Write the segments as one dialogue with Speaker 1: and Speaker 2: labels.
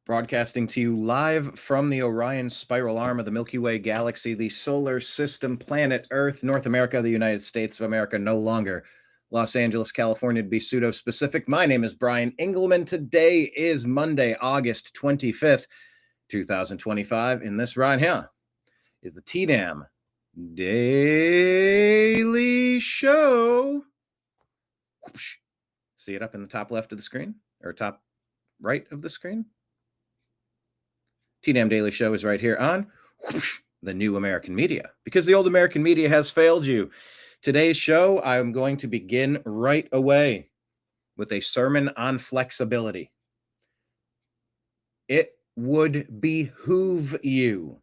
Speaker 1: Broadcasting to you live from the Orion spiral arm of the Milky Way galaxy, the solar system, planet Earth, North America, the United States of America, no longer Los Angeles, California, to be pseudo-specific. My name is Brian Engelman. Today is Monday, August 25th, 2025. And this right here is the TNAM Daily Show. Whoosh. See it up in the top left of the screen, or top right of the screen? TNAM Daily Show is right here on whoosh, the new American media, because the old American media has failed you. Today's show, I'm going to begin right away with a sermon on flexibility. It would behoove you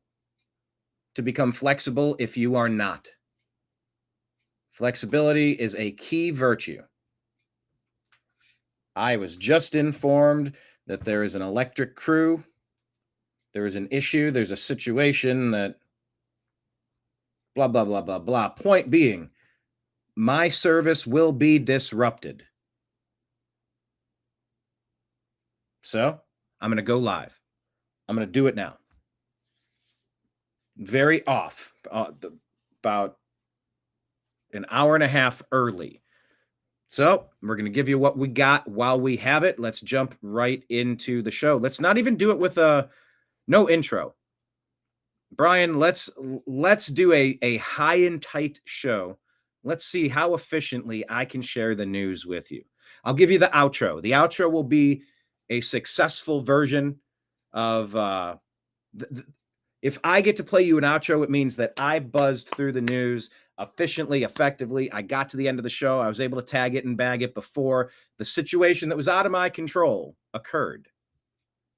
Speaker 1: to become flexible if you are not. Flexibility is a key virtue. I was just informed that there is an electric crew. There is an issue. There's a situation that blah, blah, blah, blah, blah. Point being, my service will be disrupted. So I'm going to go live. I'm going to do it now. Very off, about an hour and a half early. So we're going to give you what we got while we have it. Let's jump right into the show. Let's not even do it with no intro. Brian, let's do a high and tight show. Let's see how efficiently I can share the news with you. I'll give you the outro. The outro will be a successful version of if I get to play you an outro, it means that I buzzed through the news efficiently, effectively. I got to the end of the show. I was able to tag it and bag it before the situation that was out of my control occurred.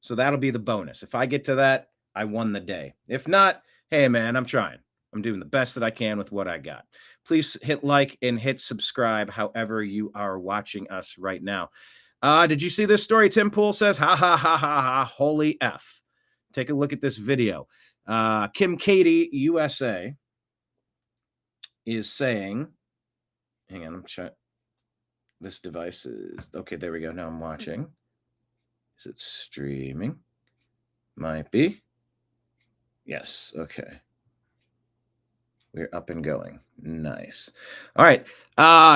Speaker 1: So that'll be the bonus. If I get to that, I won the day. If not, hey, man, I'm trying. I'm doing the best that I can with what I got. Please hit like and hit subscribe however you are watching us right now. Did you see this story? Tim Pool says, ha, ha, ha, ha, ha, holy F. Take a look at this video. Kim Katie, USA, is saying, hang on, I'm trying. This device is, okay, there we go. Now I'm watching. Is it streaming? Might be. Yes, okay. We're up and going. Nice. All right.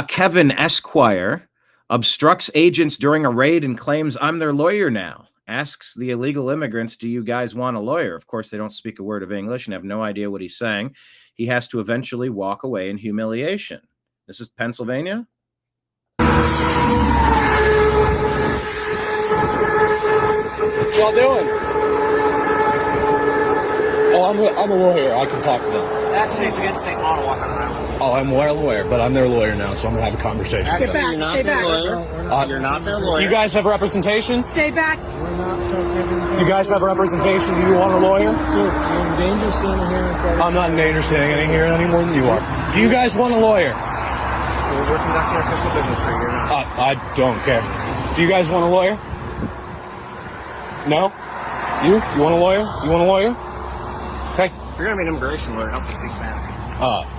Speaker 1: Kevin Esquire obstructs agents during a raid and claims I'm their lawyer now. Asks the illegal immigrants, do you guys want a lawyer? Of course, they don't speak a word of English and have no idea what he's saying. He has to eventually walk away in humiliation. This is Pennsylvania.
Speaker 2: What y'all doing? Oh, I'm a lawyer. I can talk to them.
Speaker 3: Actually, it's against state law to walk around.
Speaker 2: Oh, I'm a lawyer, but I'm their lawyer now, so I'm going to have a conversation.
Speaker 3: Actually,
Speaker 4: Get back,
Speaker 3: you're not
Speaker 4: stay
Speaker 3: their
Speaker 4: back.
Speaker 3: lawyer. You're not their lawyer.
Speaker 2: You guys have representation?
Speaker 4: Stay back.
Speaker 5: We're not talking.
Speaker 2: You guys have representation? Do you want a lawyer?
Speaker 5: Sir, you're in danger standing here in front of
Speaker 2: I'm not in danger standing here any more than you are. Do you guys want a lawyer?
Speaker 3: We're conducting official business right here now.
Speaker 2: I don't care. Do you guys want a lawyer? No? You want a lawyer? You want a lawyer? Okay.
Speaker 3: If you're going to be an immigration lawyer, help to speak Spanish.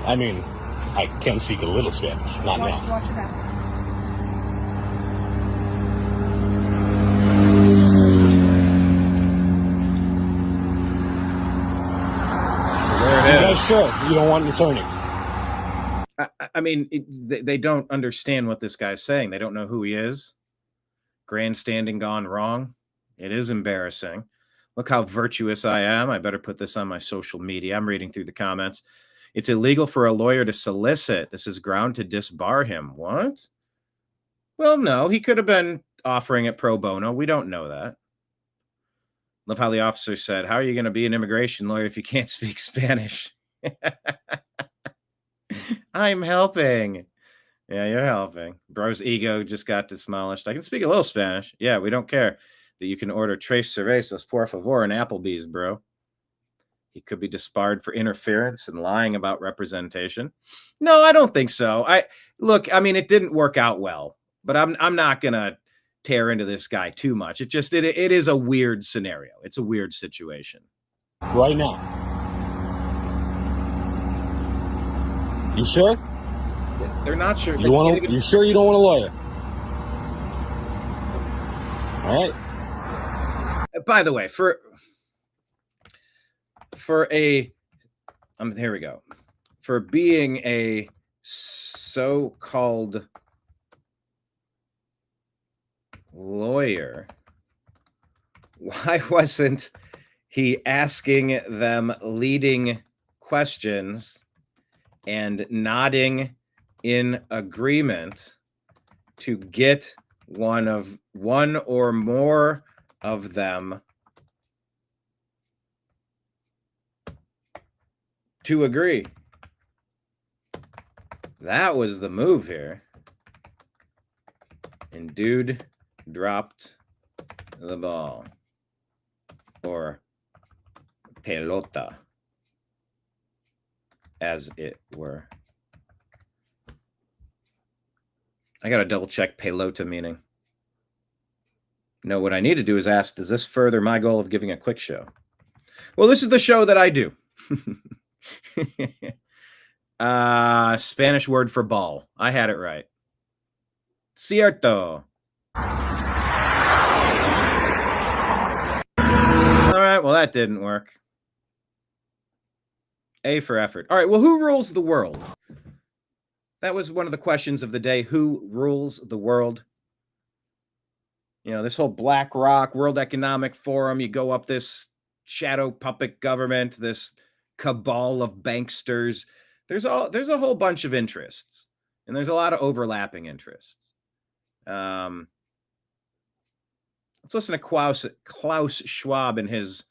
Speaker 2: I mean, I can speak a little Spanish, not now.
Speaker 4: Watch your back.
Speaker 2: You guys sure you don't want an attorney?
Speaker 1: I mean, they don't understand what this guy's saying. They don't know who he is. Grandstanding gone wrong. It is embarrassing. Look how virtuous I am. I better put this on my social media. I'm reading through the comments. It's illegal for a lawyer to solicit. This is ground to disbar him. What? Well, no, he could have been offering it pro bono. We don't know that. Love how the officer said, how are you going to be an immigration lawyer if you can't speak Spanish? I'm helping. Yeah, you're helping. Bro's ego just got demolished. I can speak a little Spanish. Yeah, we don't care that you can order tres cervezas, por favor, and Applebee's, bro. He could be disbarred for interference and lying about representation. No, I don't think so. I mean, it didn't work out well, but I'm not gonna tear into this guy too much. It is a weird scenario. It's a weird situation.
Speaker 2: Right now. You sure?
Speaker 1: They're not sure.
Speaker 2: You sure you don't want a lawyer? All right.
Speaker 1: By the way, for a here we go. For being a so-called lawyer, why wasn't he asking them leading questions and nodding in agreement to get one or more of them to agree? That was the move here. And dude dropped the ball, or pelota, as it were. I got to double check pelota meaning. No, what I need to do is ask, does this further my goal of giving a quick show? Well, this is the show that I do. Spanish word for ball. I had it right. Cierto. All right, well, that didn't work. A for effort. All right, well, who rules the world? That was one of the questions of the day. Who rules the world? You know, this whole BlackRock, World Economic Forum, you go up this shadow puppet government, this cabal of banksters. There's a whole bunch of interests, and there's a lot of overlapping interests. Let's listen to Klaus Schwab in his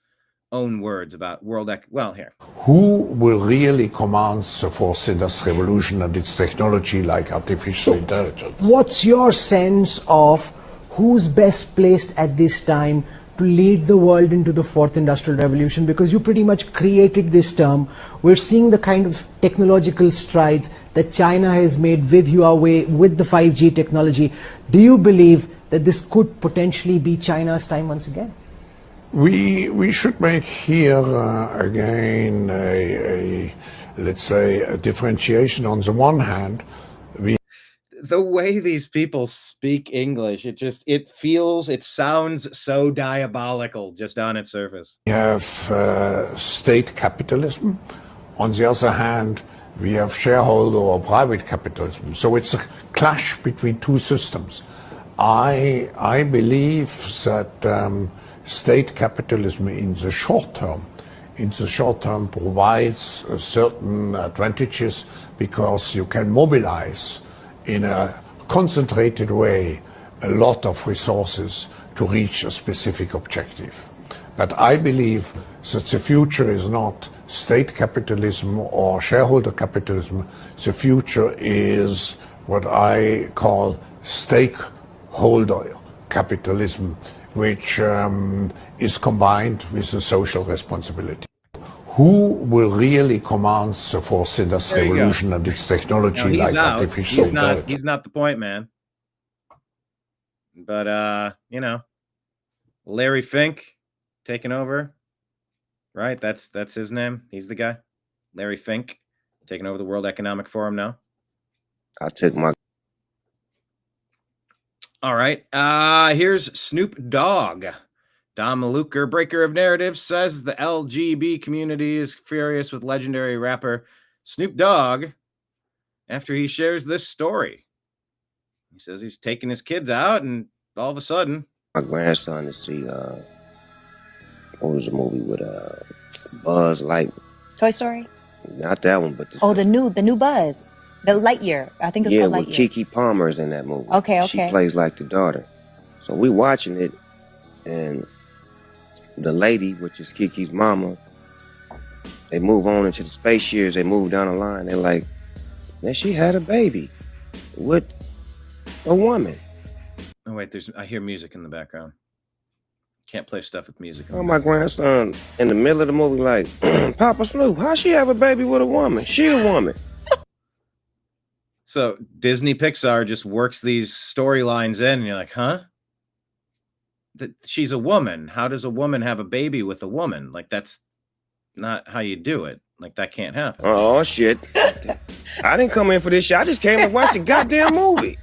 Speaker 1: own words about here.
Speaker 4: Who will really command the fourth industrial revolution and its technology like artificial intelligence?
Speaker 6: What's your sense of who's best placed at this time to lead the world into the fourth industrial revolution? Because you pretty much created this term. We're seeing the kind of technological strides that China has made with Huawei, with the 5G technology. Do you believe that this could potentially be China's time once again?
Speaker 4: We should make here again let's say a differentiation. On the one hand,
Speaker 1: the way these people speak English, it sounds so diabolical just on its surface.
Speaker 4: We have state capitalism. On the other hand, we have shareholder or private capitalism. So it's a clash between two systems. I believe that state capitalism in the short term provides certain advantages because you can mobilize in a concentrated way a lot of resources to reach a specific objective. But I believe that the future is not state capitalism or shareholder capitalism. The future is what I call stakeholder capitalism, which is combined with a social responsibility. Who will really command the fourth industrial revolution and its technology like artificial intelligence?
Speaker 1: He's not the point, man. But, Larry Fink taking over, right? That's his name. He's the guy. Larry Fink taking over the World Economic Forum now.
Speaker 7: I took my...
Speaker 1: All right. Here's Snoop Dogg. Dom Maluker, breaker of narratives, says the LGB community is furious with legendary rapper Snoop Dogg after he shares this story. He says he's taking his kids out, and all of a sudden,
Speaker 7: my grandson to see what was the movie with Buzz Lightyear?
Speaker 8: Toy Story?
Speaker 7: Not that one, but
Speaker 8: the new Buzz, the Lightyear. I think it's called Lightyear.
Speaker 7: With Keke Palmer's in that movie.
Speaker 8: Okay.
Speaker 7: She plays like the daughter. So we watching it, and the lady, which is Kiki's mama, they move on into the space years. They move down the line. They're like, man, she had a baby with a woman.
Speaker 1: Oh wait, I hear music in the background. Can't play stuff with music.
Speaker 7: My grandson in the middle of the movie like, Papa Snoop, how she have a baby with a woman? She a woman.
Speaker 1: So Disney Pixar just works these storylines in, and you're like, huh? She's a woman. How does a woman have a baby with a woman? Like, that's not how you do it. Like, that can't happen.
Speaker 7: Oh, shit. I didn't come in for this shit. I just came to watch the goddamn movie.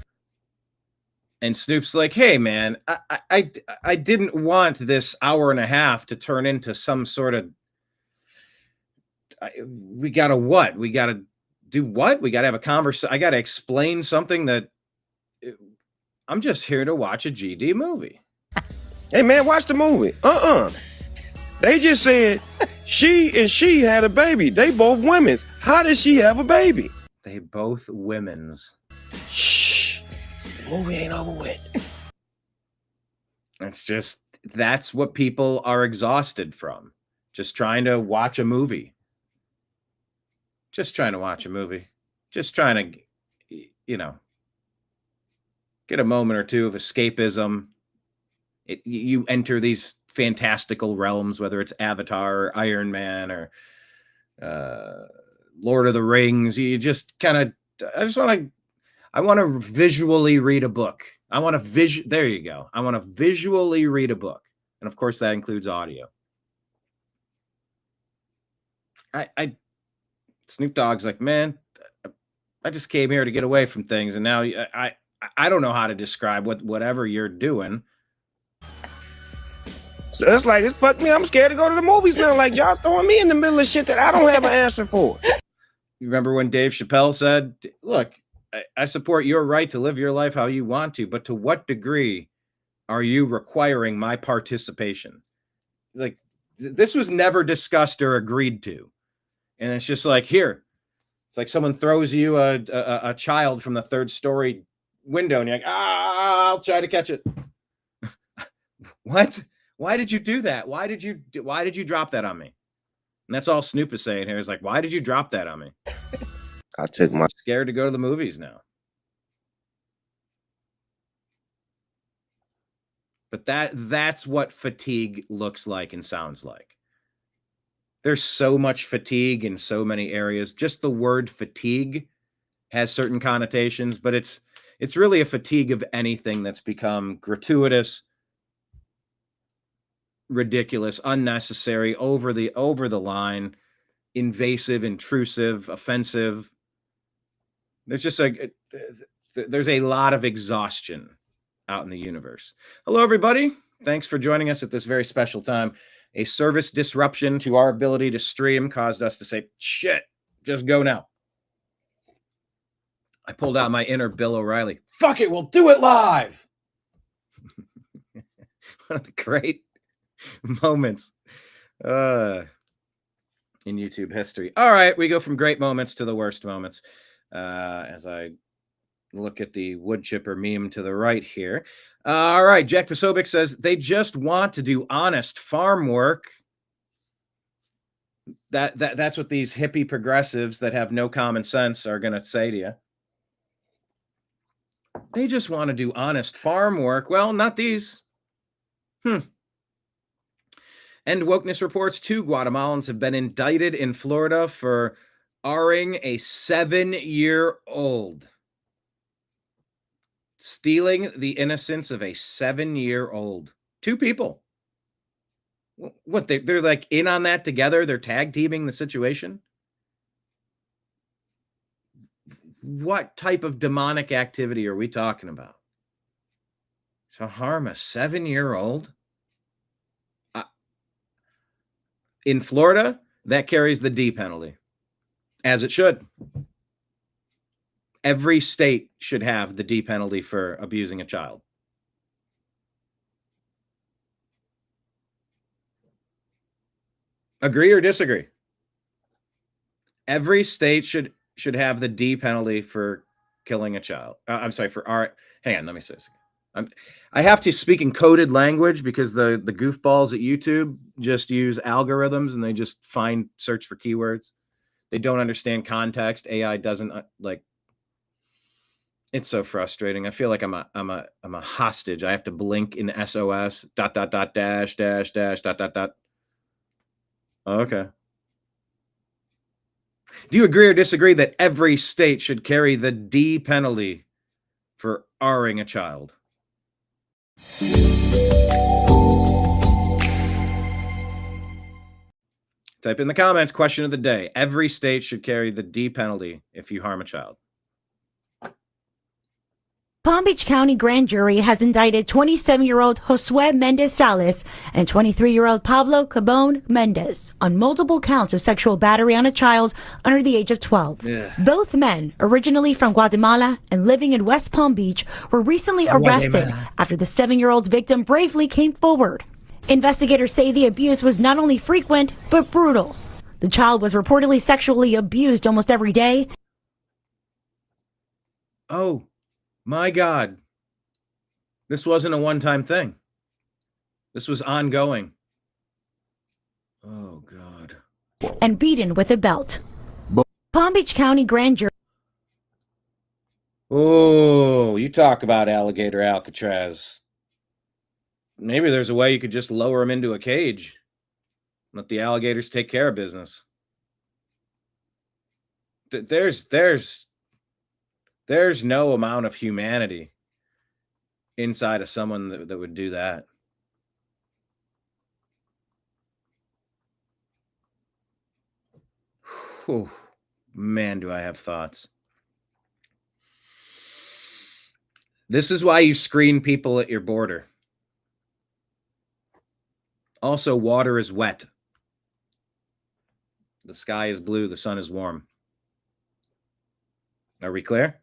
Speaker 1: And Snoop's like, hey, man, I didn't want this hour and a half to turn into some sort of, we got to what? We got to do what? We got to have a conversation. I got to explain something that I'm just here to watch a GD movie.
Speaker 7: Hey, man, watch the movie. They just said she had a baby. They both women's. How did she have a baby?
Speaker 1: They both women's.
Speaker 7: Shh. The movie ain't over with.
Speaker 1: That's what people are exhausted from. Just trying to watch a movie. Just trying to watch a movie. Just trying to, get a moment or two of escapism. You enter these fantastical realms, whether it's Avatar or Iron Man or Lord of the Rings. You just kind of, I want to visually read a book. There you go. I want to visually read a book. And of course that includes audio. Snoop Dogg's like, man, I just came here to get away from things. And now I don't know how to describe whatever you're doing.
Speaker 7: So it's like, it's fuck me. I'm scared to go to the movies now. Like, y'all throwing me in the middle of shit that I don't have an answer for.
Speaker 1: You remember when Dave Chappelle said, look, I support your right to live your life how you want to, but to what degree are you requiring my participation? Like, this was never discussed or agreed to. And it's just like, here, it's like someone throws you a child from the third story window and you're like, I'll try to catch it. What? Why did you do that? Why did you drop that on me? And that's all Snoop is saying here is like, why did you drop that on me?
Speaker 7: I took my
Speaker 1: scared to go to the movies now. But that's what fatigue looks like and sounds like. There's so much fatigue in so many areas. Just the word fatigue has certain connotations, but it's really a fatigue of anything that's become gratuitous, ridiculous, unnecessary, over the line, invasive, intrusive, offensive. There's a lot of exhaustion out in the universe. Hello, everybody. Thanks for joining us at this very special time. A service disruption to our ability to stream caused us to say, shit, just go now. I pulled out my inner Bill O'Reilly. Fuck it, we'll do it live. One of the great moments in YouTube history. All right, we go from great moments to the worst moments. As I look at the wood chipper meme to the right here. All right, Jack Posobiec says they just want to do honest farm work. That's what these hippie progressives that have no common sense are going to say to you. They just want to do honest farm work. Well, not these. And Wokeness reports 2 Guatemalans have been indicted in Florida for R-ing a 7-year-old. Stealing the innocence of a 7-year-old. 2 people. What, they're like in on that together? They're tag teaming the situation? What type of demonic activity are we talking about? To harm a 7-year-old? In Florida, that carries the D penalty, as it should. Every state should have the D penalty for abusing a child. Agree or disagree? Every state should have the D penalty for killing a child. I'm sorry, hang on, let me say this again. I have to speak in coded language because the goofballs at YouTube just use algorithms and they just search for keywords. They don't understand context. AI doesn't it's so frustrating. I feel like I'm a hostage. I have to blink in SOS ... dash ... Okay. Do you agree or disagree that every state should carry the D penalty for R-ing a child? Type in the comments, question of the day. Every state should carry the D penalty if you harm a child.
Speaker 9: Palm Beach County grand jury has indicted 27-year-old Josue Mendez Salas and 23-year-old Pablo Cabon Mendez on multiple counts of sexual battery on a child under the age of 12. Yeah. Both men, originally from Guatemala and living in West Palm Beach, were recently arrested after the 7-year-old victim bravely came forward. Investigators say the abuse was not only frequent, but brutal. The child was reportedly sexually abused almost every day.
Speaker 1: Oh. My God, this wasn't a one-time thing. This was ongoing. Oh, God.
Speaker 9: And beaten with a belt. Palm Beach County grand jury.
Speaker 1: Oh, you talk about alligator Alcatraz. Maybe there's a way you could just lower him into a cage. Let the alligators take care of business. There's no amount of humanity inside of someone that would do that. Whew. Man, do I have thoughts. This is why you screen people at your border. Also, water is wet. The sky is blue. The sun is warm. Are we clear?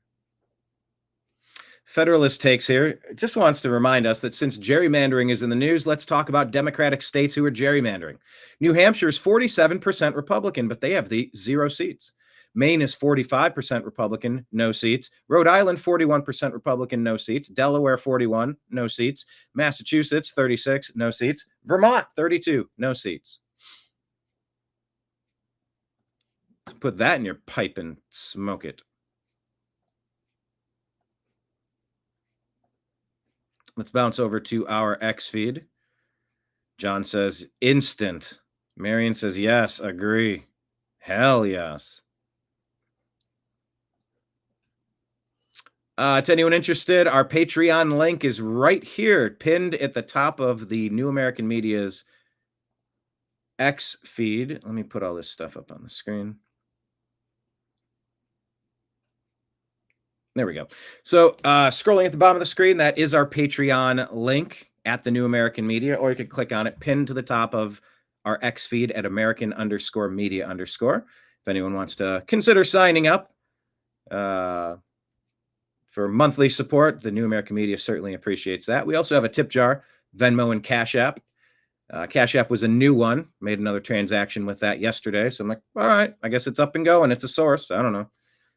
Speaker 1: Federalist Takes here just wants to remind us that since gerrymandering is in the news, let's talk about Democratic states who are gerrymandering. New Hampshire is 47% Republican, but they have the 0 seats. Maine is 45% Republican, no seats. Rhode Island, 41% Republican, no seats. Delaware, 41, no seats. Massachusetts, 36, no seats. Vermont, 32, no seats. Put that in your pipe and smoke it. Let's bounce over to our X feed. John says, instant. Marion says, yes, agree. Hell yes. To anyone interested, our Patreon link is right here, pinned at the top of the New American Media's X feed. Let me put all this stuff up on the screen. There we go. So scrolling at the bottom of the screen, that is our Patreon link at the New American Media, or you could click on it, pinned to the top of our X feed at American_Media_. If anyone wants to consider signing up for monthly support, the New American Media certainly appreciates that. We also have a tip jar, Venmo and Cash App. Cash App was a new one. Made another transaction with that yesterday. So I'm like, all right, I guess it's up and going. It's a source. I don't know.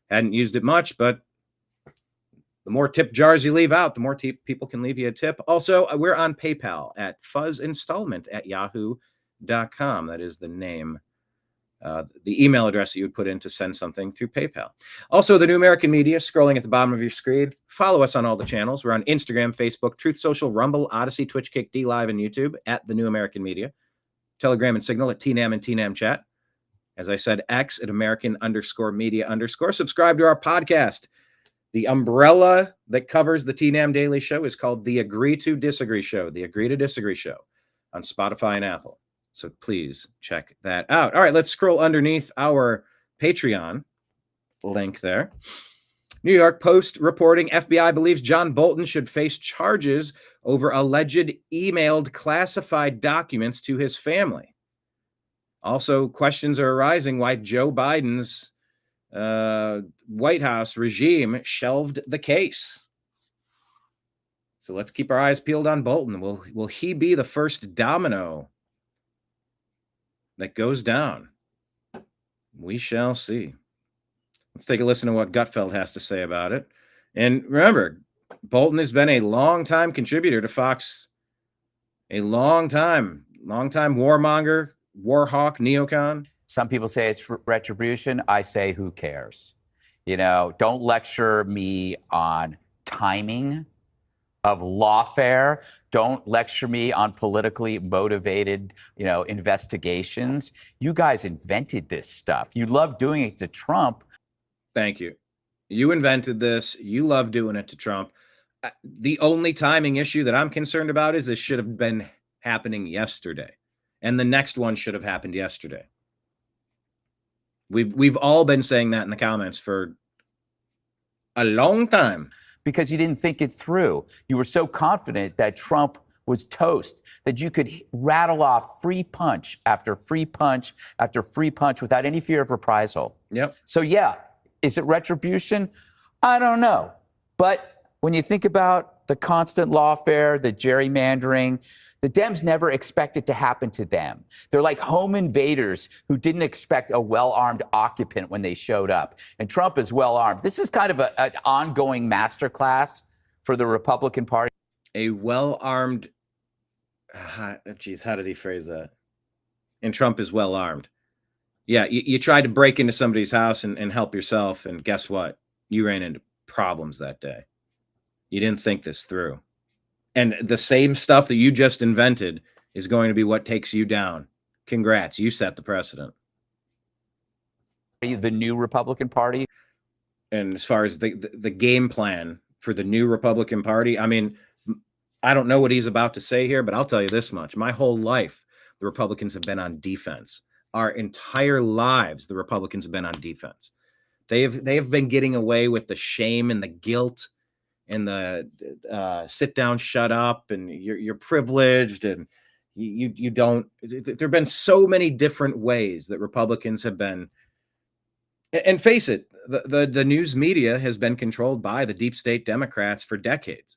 Speaker 1: Hadn't used it much, but the more tip jars you leave out, the more people can leave you a tip. Also, we're on PayPal at fuzzinstallment@yahoo.com. That is the name, the email address that you would put in to send something through PayPal. Also, the New American Media, scrolling at the bottom of your screen. Follow us on all the channels. We're on Instagram, Facebook, Truth Social, Rumble, Odyssey, Twitch, Kick, D Live, and YouTube at the New American Media. Telegram and Signal at TNAM and TNAM Chat. As I said, X at American_Media_. Subscribe to our podcast. The umbrella that covers the TNAM Daily Show is called the Agree to Disagree Show, the Agree to Disagree Show on Spotify and Apple. So please check that out. All right, let's scroll underneath our Patreon link there. New York Post reporting FBI believes John Bolton should face charges over alleged emailed classified documents to his family. Also, questions are arising why Joe Biden's White House regime shelved the case. So let's keep our eyes peeled on Bolton. Will he be the first domino that goes down? We shall see. Let's take a listen to what Gutfeld has to say about it. And remember, Bolton has been a long-time contributor to Fox, a long-time warmonger, warhawk, neocon.
Speaker 10: Some people say it's retribution. I say, who cares? You know, don't lecture me on timing of lawfare. Don't lecture me on politically motivated, investigations. You guys invented this stuff. You love doing it to Trump.
Speaker 1: Thank you. You invented this. You love doing it to Trump. The only timing issue that I'm concerned about is this should have been happening yesterday. And the next one should have happened yesterday. We've all been saying that in the comments for a long time.
Speaker 10: because you didn't think it through. You were so confident that Trump was toast, that you could rattle off free punch after free punch after free punch without any fear of reprisal.
Speaker 1: Yep.
Speaker 10: So yeah, is it retribution? I don't know. But when you think about the constant lawfare, the gerrymandering, the Dems never expect it to happen to them. They're like home invaders who didn't expect a well-armed occupant when they showed up. And Trump is well-armed. This is kind of an ongoing masterclass for the Republican Party.
Speaker 1: A well-armed, geez, how did he phrase that? And Trump is well-armed. Yeah, you tried to break into somebody's house and help yourself, and guess what? You ran into problems that day. You didn't think this through. And the same stuff that you just invented is going to be what takes you down. Congrats, you set the precedent.
Speaker 10: The new Republican Party.
Speaker 1: And as far as the game plan for the new Republican Party, I mean, I don't know what he's about to say here, but I'll tell you this much. My whole life, the Republicans have been on defense. Our entire lives, the Republicans have been on defense. They have been getting away with the shame and the guilt and the sit down, shut up, and you're privileged, and you don't. There've been so many different ways that Republicans have been. And face it, the news media has been controlled by the deep state Democrats for decades.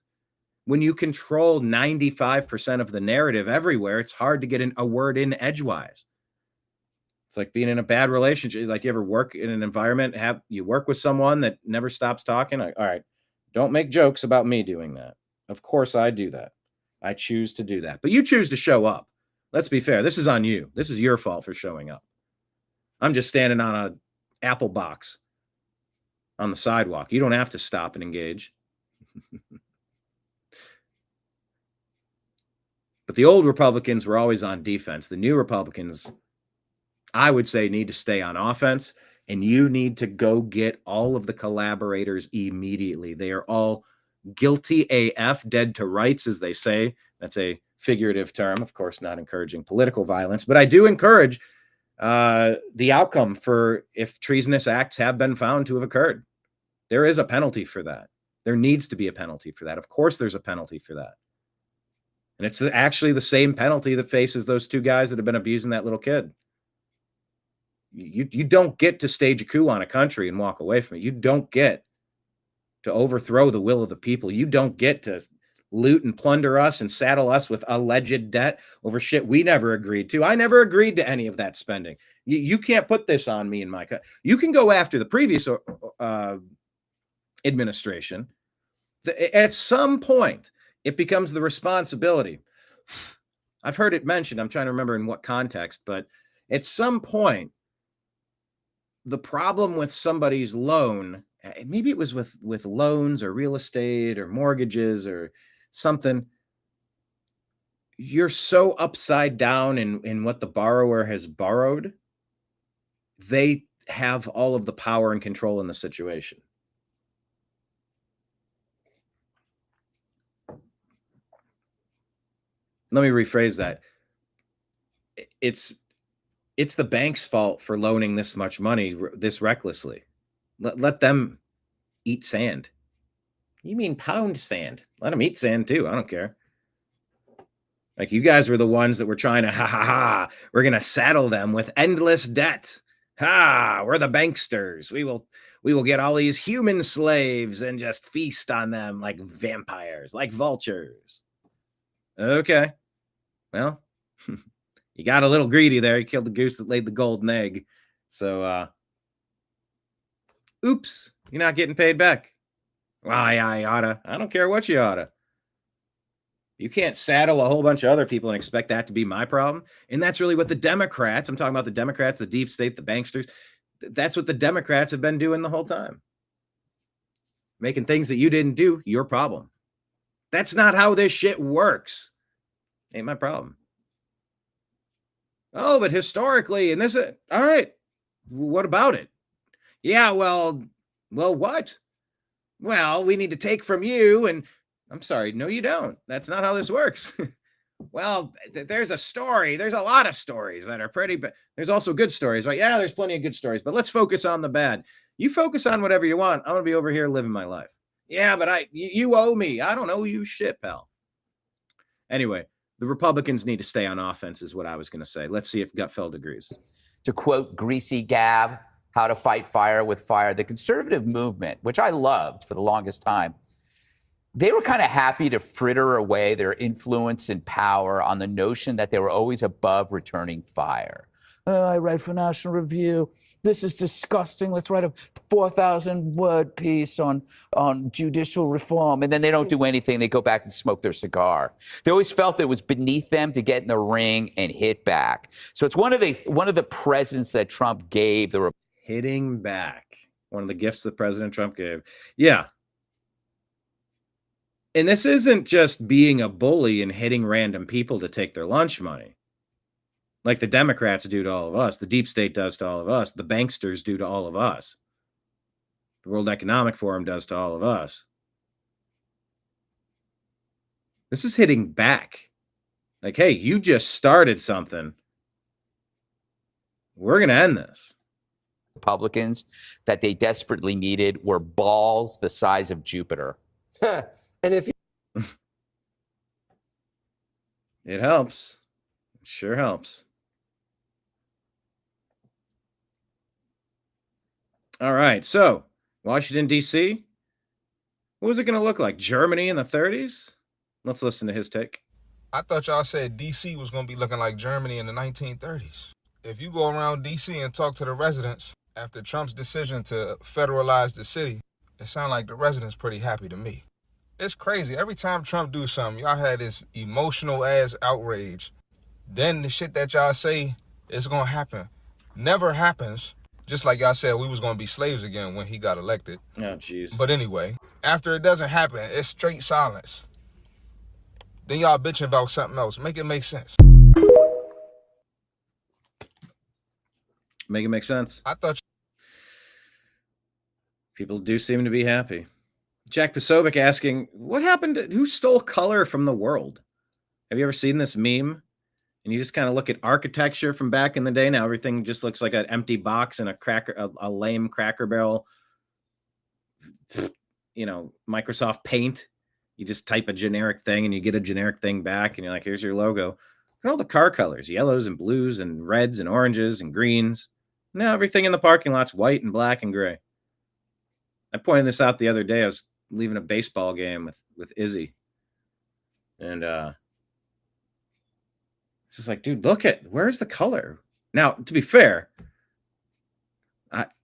Speaker 1: When you control 95% of the narrative everywhere, it's hard to get a word in edgewise. It's like being in a bad relationship. Like, you ever work in an environment, you work with someone that never stops talking. All right, don't make jokes about me doing that. Of course I do that. I choose to do that. But you choose to show up. Let's be fair. This is on you. This is your fault for showing up. I'm just standing on an apple box on the sidewalk. You don't have to stop and engage. But the old Republicans were always on defense. The new Republicans, I would say, need to stay on offense, and you need to go get all of the collaborators immediately. They are all guilty AF, dead to rights, as they say. That's a figurative term, of course, not encouraging political violence, but I do encourage the outcome for if treasonous acts have been found to have occurred. There is a penalty for that. There needs to be a penalty for that. Of course, there's a penalty for that. And it's actually the same penalty that faces those two guys that have been abusing that little kid. You don't get to stage a coup on a country and walk away from it. You don't get to overthrow the will of the people. You don't get to loot and plunder us and saddle us with alleged debt over shit we never agreed to. I never agreed to any of that spending. You can't put this on me and my You can go after the previous administration. At some point, it becomes the responsibility. I've heard it mentioned. I'm trying to remember in what context, but at some point, the problem with somebody's loan, maybe it was with loans or real estate or mortgages or something, you're so upside down in what the borrower has borrowed, they have all of the power and control in the situation. Let me rephrase that. It's the bank's fault for loaning this much money this recklessly. Let them eat sand. You mean pound sand? Let them eat sand too. I don't care. Like, you guys were the ones that were trying to, we're going to saddle them with endless debt. We're the banksters. We will get all these human slaves and just feast on them like vampires, like vultures. Okay. Well, you got a little greedy there. You killed the goose that laid the golden egg. So, oops, you're not getting paid back. Why, I oughta. I don't care what you oughta. You can't saddle a whole bunch of other people and expect that to be my problem. And that's really what the Democrats, I'm talking about the Democrats, the deep state, the banksters. That's what the Democrats have been doing the whole time. Making things that you didn't do your problem. That's not how this shit works. Ain't my problem. Oh, but historically, and this, all right, what about it? Yeah, well, what? Well, we need to take from you, and I'm sorry, no, you don't. That's not how this works. Well, there's a story. There's a lot of stories that are pretty, but there's also good stories, right? Yeah, there's plenty of good stories, but let's focus on the bad. You focus on whatever you want. I'm going to be over here living my life. Yeah, but you owe me. I don't owe you shit, pal. Anyway, the Republicans need to stay on offense is what I was going to say. Let's see if Gutfeld agrees.
Speaker 10: To quote Greasy Gav, How to Fight Fire with Fire, the conservative movement, which I loved for the longest time, they were kind of happy to fritter away their influence and power on the notion that they were always above returning fire. Oh, I write for National Review. This is disgusting. Let's write a 4,000-word piece on judicial reform. And then they don't do anything. They go back and smoke their cigar. They always felt it was beneath them to get in the ring and hit back. So it's one of the presents that Trump gave the
Speaker 1: hitting back. One of the gifts that President Trump gave. Yeah. And this isn't just being a bully and hitting random people to take their lunch money. Like the Democrats do to all of us, the deep state does to all of us, the banksters do to all of us, the World Economic Forum does to all of us. This is hitting back. Like, hey, you just started something. We're going to end this.
Speaker 10: Republicans that they desperately needed were balls the size of Jupiter.
Speaker 5: And if you
Speaker 1: it helps. It sure helps. All right, so Washington, D.C., what was it going to look like? Germany in the 30s? Let's listen to his take.
Speaker 11: I thought y'all said D.C. was going to be looking like Germany in the 1930s. If you go around D.C. and talk to the residents after Trump's decision to federalize the city, it sounds like the residents pretty happy to me. It's crazy. Every time Trump do something, y'all had this emotional ass outrage. Then the shit that y'all say is going to happen never happens. Just like y'all said, we was going to be slaves again when he got elected.
Speaker 1: Oh, jeez.
Speaker 11: But anyway, after it doesn't happen, it's straight silence. Then y'all bitching about something else. Make it make sense.
Speaker 1: Make it make sense.
Speaker 11: I thought
Speaker 1: people do seem to be happy. Jack Posobiec asking, what happened to, who stole color from the world? Have you ever seen this meme? And you just kind of look at architecture from back in the day. Now everything just looks like an empty box and a lame Cracker Barrel, Microsoft Paint. You just type a generic thing and you get a generic thing back and you're like, here's your logo. Look at all the car colors, yellows and blues and reds and oranges and greens. Now everything in the parking lot's white and black and gray. I pointed this out the other day. I was leaving a baseball game with Izzy. And it's just like, dude, where's the color? Now, to be fair,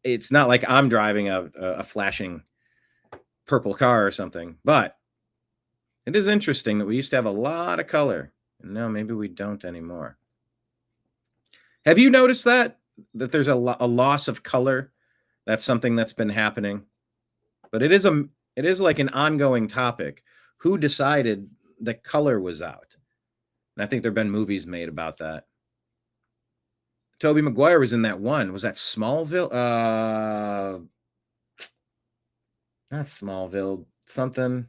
Speaker 1: it's not like I'm driving a flashing purple car or something, but it is interesting that we used to have a lot of color, and now maybe we don't anymore. Have you noticed that there's a loss of color? That's something that's been happening, but it is like an ongoing topic. Who decided that color was out? And I think there have been movies made about that. Tobey Maguire was in that one. Was that Smallville? Not Smallville. Something.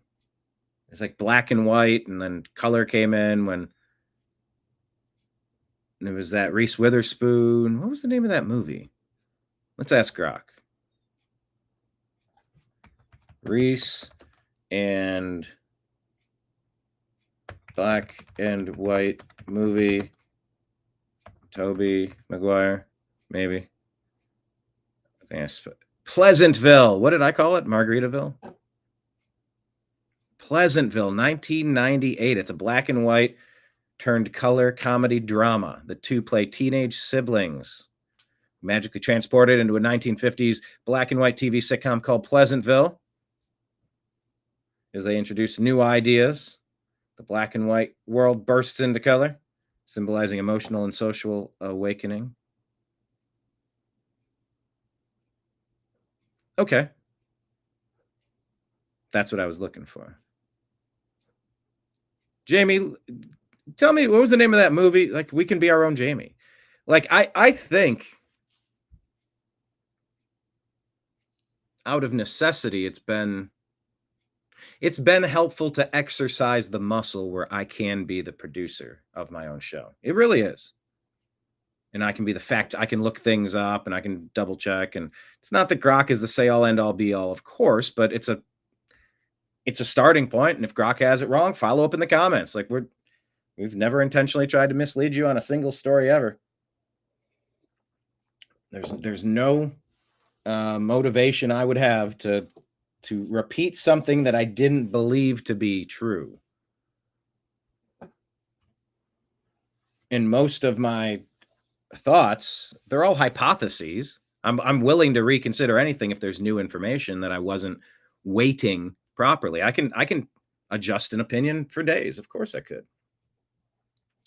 Speaker 1: It's like black and white, and then color came in when there was that Reese Witherspoon. What was the name of that movie? Let's ask Grok. Reese and black and white movie. Tobey Maguire, maybe. I think Pleasantville. What did I call it? Margaritaville? Pleasantville, 1998. It's a black and white turned color comedy drama. The two play teenage siblings, magically transported into a 1950s black and white TV sitcom called Pleasantville. As they introduce new ideas, the black and white world bursts into color, symbolizing emotional and social awakening. Okay. That's what I was looking for. Jamie, tell me, what was the name of that movie? Like, We Can Be Our Own Jamie. Like, I think out of necessity, it's been helpful to exercise the muscle where I can be the producer of my own show. It really is. And I can be I can look things up and I can double check. And it's not that Grok is the say all end all be all, of course, but it's a starting point, and if Grok has it wrong, follow up in the comments. Like we've never intentionally tried to mislead you on a single story ever. There's no motivation I would have to repeat something that I didn't believe to be true. And most of my thoughts, they're all hypotheses. I'm willing to reconsider anything if there's new information that I wasn't weighting properly. I can adjust an opinion for days. Of course I could.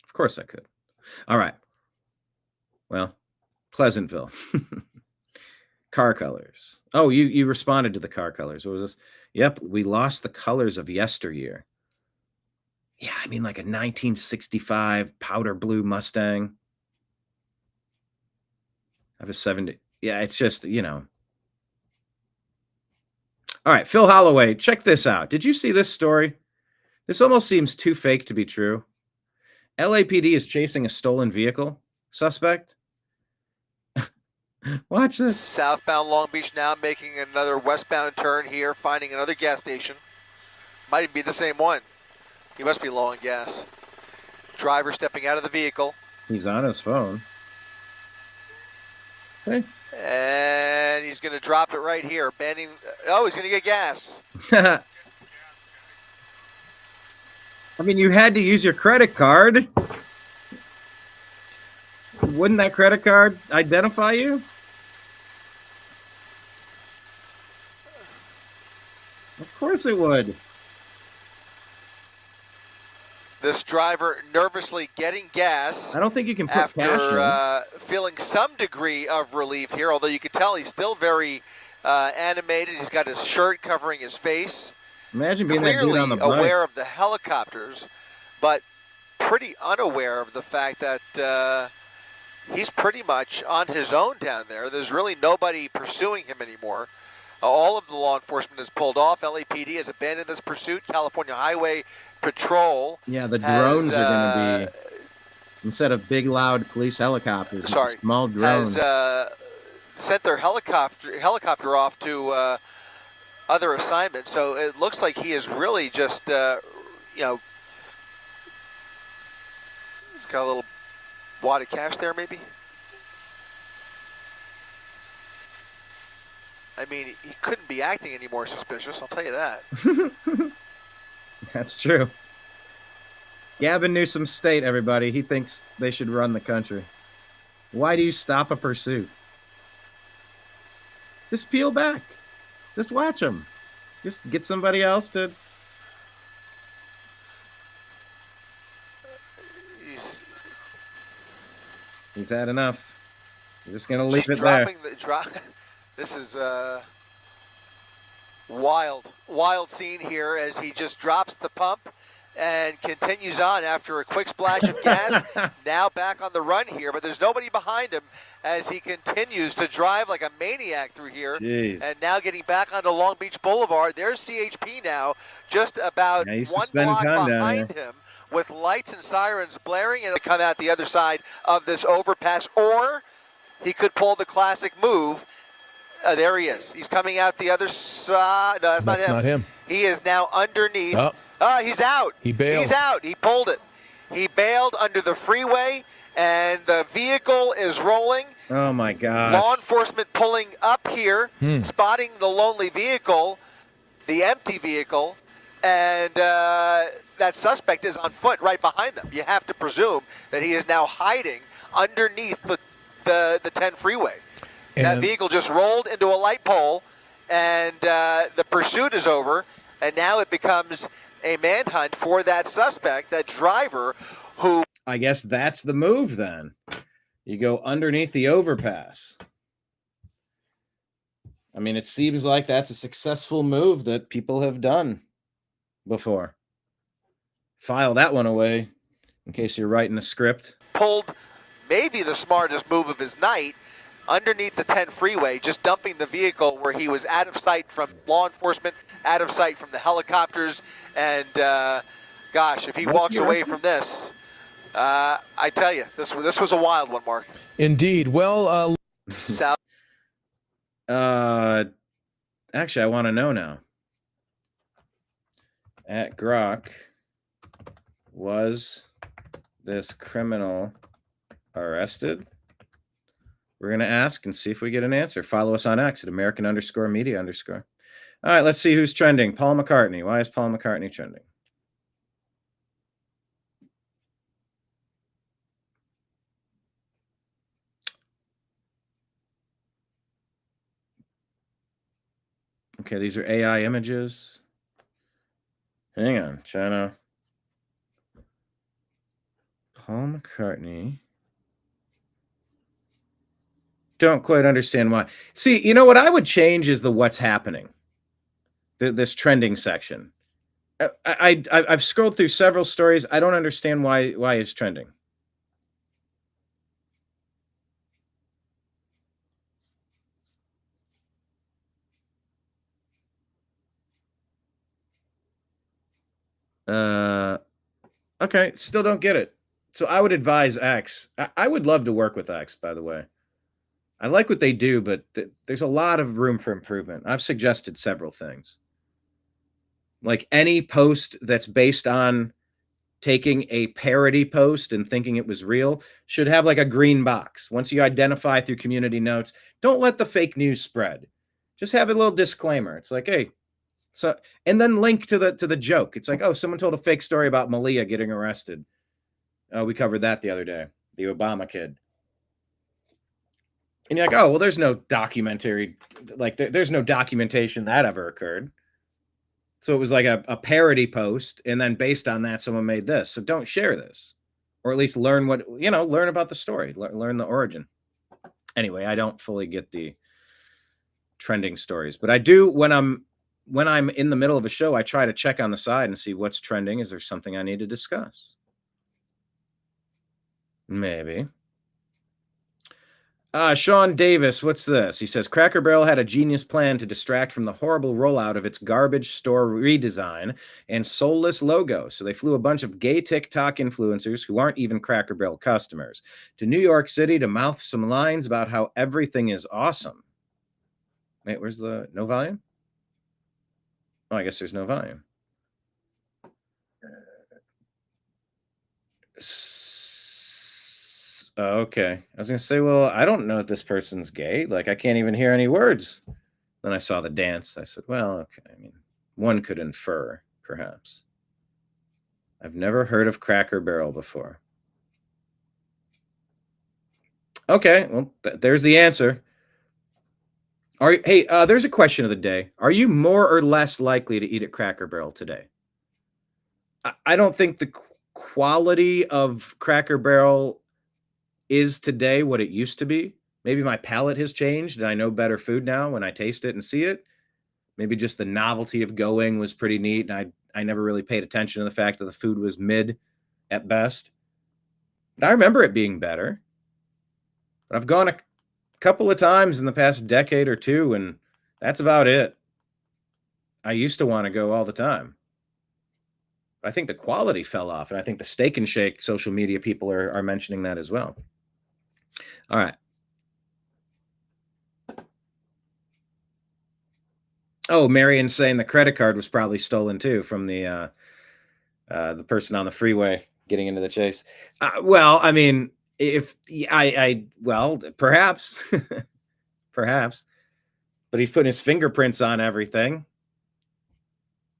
Speaker 1: Of course I could. All right. Well, Pleasantville. Car colors. Oh, you responded to the car colors. What was this? Yep, we lost the colors of yesteryear. Yeah, I mean like a 1965 powder blue Mustang. I have a 70. Yeah, it's just, All right, Phil Holloway, check this out. Did you see this story? This almost seems too fake to be true. LAPD is chasing a stolen vehicle suspect. Watch this.
Speaker 12: Southbound Long Beach now making another westbound turn here, finding another gas station. Might be the same one. He must be low on gas. Driver stepping out of the vehicle.
Speaker 1: He's on his phone. Okay.
Speaker 12: And he's going to drop it right here. Banning. Oh, he's going to get gas.
Speaker 1: I mean, you had to use your credit card. Wouldn't that credit card identify you? Of course it would.
Speaker 12: This driver nervously getting gas.
Speaker 1: I don't think you can put cash in.
Speaker 12: After feeling some degree of relief here, although you can tell he's still very animated. He's got his shirt covering his face.
Speaker 1: Imagine being that dude on the bike.
Speaker 12: Clearly aware of the helicopters, but pretty unaware of the fact that he's pretty much on his own down there. There's really nobody pursuing him anymore. All of the law enforcement has pulled off. LAPD has abandoned this pursuit. California Highway Patrol.
Speaker 1: Yeah, the drones are going to be, instead of big, loud police helicopters, small drones.
Speaker 12: Has sent their helicopter off to other assignments. So it looks like he is really just, he's got a little wad of cash there, maybe. I mean, he couldn't be acting any more suspicious, I'll tell you that.
Speaker 1: That's true. Gavin Newsom's state, everybody. He thinks they should run the country. Why do you stop a pursuit? Just peel back. Just watch them. Just get somebody else to... He's had enough. He's just going to leave it there.
Speaker 12: This is a wild scene here as he just drops the pump and continues on after a quick splash of gas. Now back on the run here, but there's nobody behind him as he continues to drive like a maniac through here.
Speaker 1: Jeez.
Speaker 12: And now getting back onto Long Beach Boulevard. There's CHP now just about one block behind him with lights and sirens blaring and come out the other side of this overpass. Or he could pull the classic move. There he is. He's coming out the other side. No, that's not him. He is now underneath. He's out.
Speaker 2: He bailed.
Speaker 12: He's out. He pulled it. He bailed under the freeway, and the vehicle is rolling.
Speaker 1: Oh, my God.
Speaker 12: Law enforcement pulling up here, spotting the lonely vehicle, the empty vehicle, and that suspect is on foot right behind them. You have to presume that he is now hiding underneath the 10 freeway. And that vehicle just rolled into a light pole, and the pursuit is over, and now it becomes a manhunt for that suspect, that driver who...
Speaker 1: I guess that's the move then. You go underneath the overpass. I mean, it seems like that's a successful move that people have done before. File that one away in case you're writing a script.
Speaker 12: Pulled maybe the smartest move of his night, underneath the 10 freeway, just dumping the vehicle where he was out of sight from law enforcement, out of sight from the helicopters, and gosh, if he walks away from this, I tell you, this was a wild one, Mark.
Speaker 2: Indeed. Well,
Speaker 1: actually, I want to know now. at Grok, was this criminal arrested? We're going to ask and see if we get an answer. Follow us on X at American_media_. All right, let's see who's trending. Paul McCartney. Why is Paul McCartney trending? Okay, these are AI images. Hang on, China. Paul McCartney. Don't quite understand why. See, you know what I would change is the what's happening. This trending section. I've scrolled through several stories. I don't understand why it's trending. Okay, still don't get it. So I would advise X. I would love to work with X, by the way. I like what they do, but there's a lot of room for improvement. I've suggested several things. Like any post that's based on taking a parody post and thinking it was real should have like a green box. Once you identify through community notes, don't let the fake news spread. Just have a little disclaimer. It's like, hey, so, and then link to the joke. It's like, oh, someone told a fake story about Malia getting arrested. We covered that the other day, the Obama kid. And you're like, oh, well, there's no documentary, like there's no documentation that ever occurred. So it was like a parody post, and then based on that, someone made this. So don't share this, or at least learn learn about the story, learn the origin. Anyway, I don't fully get the trending stories, but I do when I'm in the middle of a show, I try to check on the side and see what's trending. Is there something I need to discuss? Maybe. Sean Davis, what's this? He says, Cracker Barrel had a genius plan to distract from the horrible rollout of its garbage store redesign and soulless logo. So they flew a bunch of gay TikTok influencers who aren't even Cracker Barrel customers to New York City to mouth some lines about how everything is awesome. Wait, where's the no volume? Oh, I guess there's no volume. Okay. I was going to say, well, I don't know if this person's gay. Like, I can't even hear any words. Then I saw the dance. I said, well, okay. I mean, one could infer, perhaps. I've never heard of Cracker Barrel before. Okay. Well, there's the answer. Hey, there's a question of the day. Are you more or less likely to eat at Cracker Barrel today? I don't think the quality of Cracker Barrel is today what it used to be. Maybe my palate has changed and I know better food now when I taste it and see it. Maybe just the novelty of going was pretty neat. And I never really paid attention to the fact that the food was mid at best. But I remember it being better. But I've gone a couple of times in the past decade or two, and that's about it. I used to want to go all the time. I think the quality fell off, and I think the Steak and Shake social media people are mentioning that as well. All right. Oh, Marion's saying the credit card was probably stolen too from the person on the freeway getting into the chase. Well, I mean, if well, perhaps, perhaps, but he's putting his fingerprints on everything.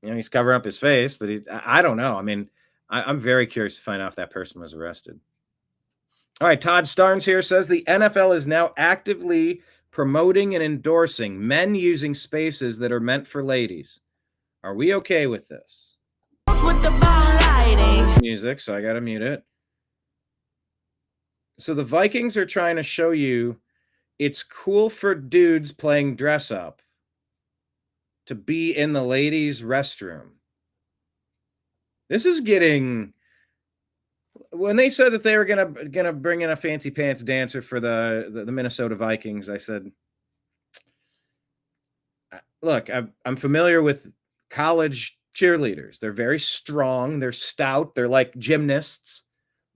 Speaker 1: You know, he's covering up his face, but I don't know. I mean, I'm very curious to find out if that person was arrested. All right, Todd Starnes here says the NFL is now actively promoting and endorsing men using spaces that are meant for ladies. Are we okay with this? Music, so I got to mute it. So the Vikings are trying to show you it's cool for dudes playing dress up to be in the ladies' restroom. This is getting... When they said that they were gonna bring in a fancy pants dancer for the Minnesota Vikings, I said, look, I'm familiar with college cheerleaders. They're very strong. They're stout. They're like gymnasts.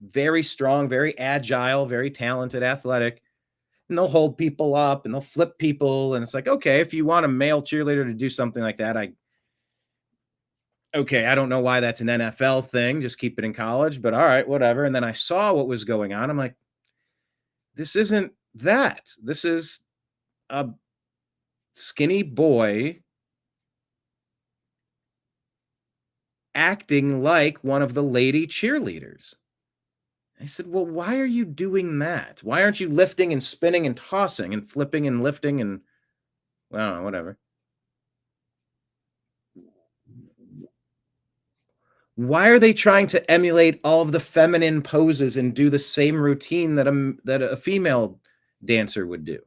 Speaker 1: Very strong, very agile, very talented, athletic. And they'll hold people up and they'll flip people. And it's like, okay, if you want a male cheerleader to do something like that, okay, I don't know why that's an NFL thing. Just keep it in college, but all right, whatever. And then I saw what was going on. I'm like, this isn't that. This is a skinny boy acting like one of the lady cheerleaders. I said, well, why are you doing that? Why aren't you lifting and spinning and tossing and flipping and lifting and, I don't know, whatever. Why are they trying to emulate all of the feminine poses and do the same routine that a female dancer would do?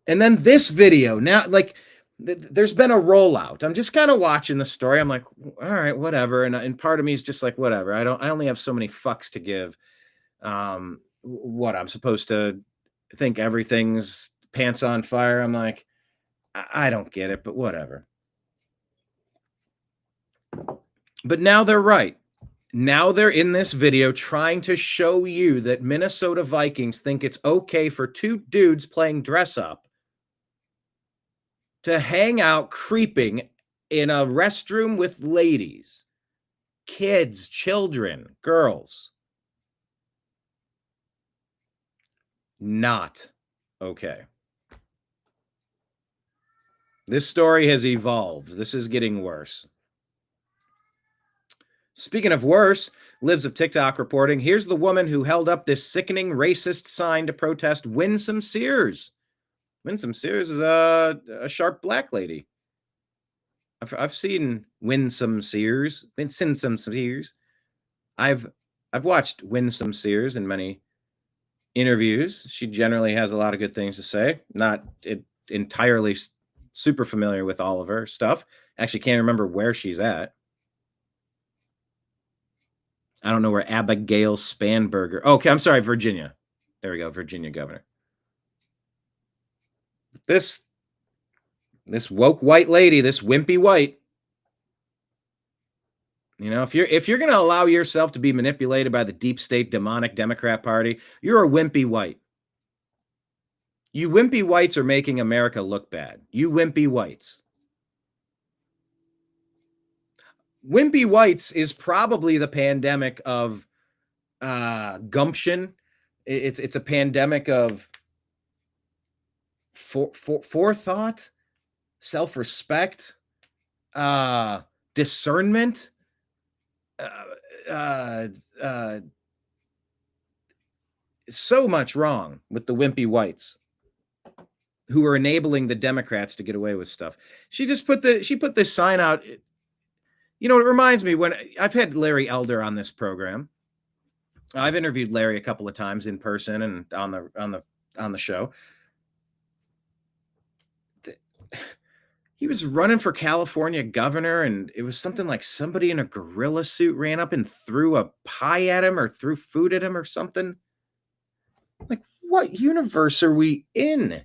Speaker 1: And then this video, now, like, there's been a rollout. I'm just kind of watching the story. I'm like, all right, whatever. And part of me is just like, whatever. I only have so many fucks to give. What, I'm supposed to think everything's pants on fire? I'm like, I don't get it, but whatever. But now they're right. Now they're in this video trying to show you that Minnesota Vikings think it's okay for two dudes playing dress up to hang out creeping in a restroom with ladies, kids, children, girls. Not okay. This story has evolved. This is getting worse. Speaking of worse, Lives of TikTok reporting, here's the woman who held up this sickening racist sign to protest Winsome Sears. Winsome Sears is a sharp black lady. I've seen Winsome Sears. Winsome Sears. I've watched Winsome Sears in many interviews. She generally has a lot of good things to say. Not entirely super familiar with all of her stuff. Actually, can't remember where she's at. I don't know where Abigail Spanberger. Okay, I'm sorry, Virginia. There we go, Virginia governor. This woke white lady, this wimpy white. You know, if you're going to allow yourself to be manipulated by the deep state demonic Democrat Party, you're a wimpy white. You wimpy whites are making America look bad. You wimpy whites. Wimpy whites is probably the pandemic of gumption. It's a pandemic of forethought, self-respect, discernment. So much wrong with the wimpy whites who are enabling the Democrats to get away with stuff. She put this sign out. You know, it reminds me when I've had Larry Elder on this program. I've interviewed Larry a couple of times in person and on the show. He was running for California governor, and it was something like somebody in a gorilla suit ran up and threw a pie at him or threw food at him or something. Like, what universe are we in?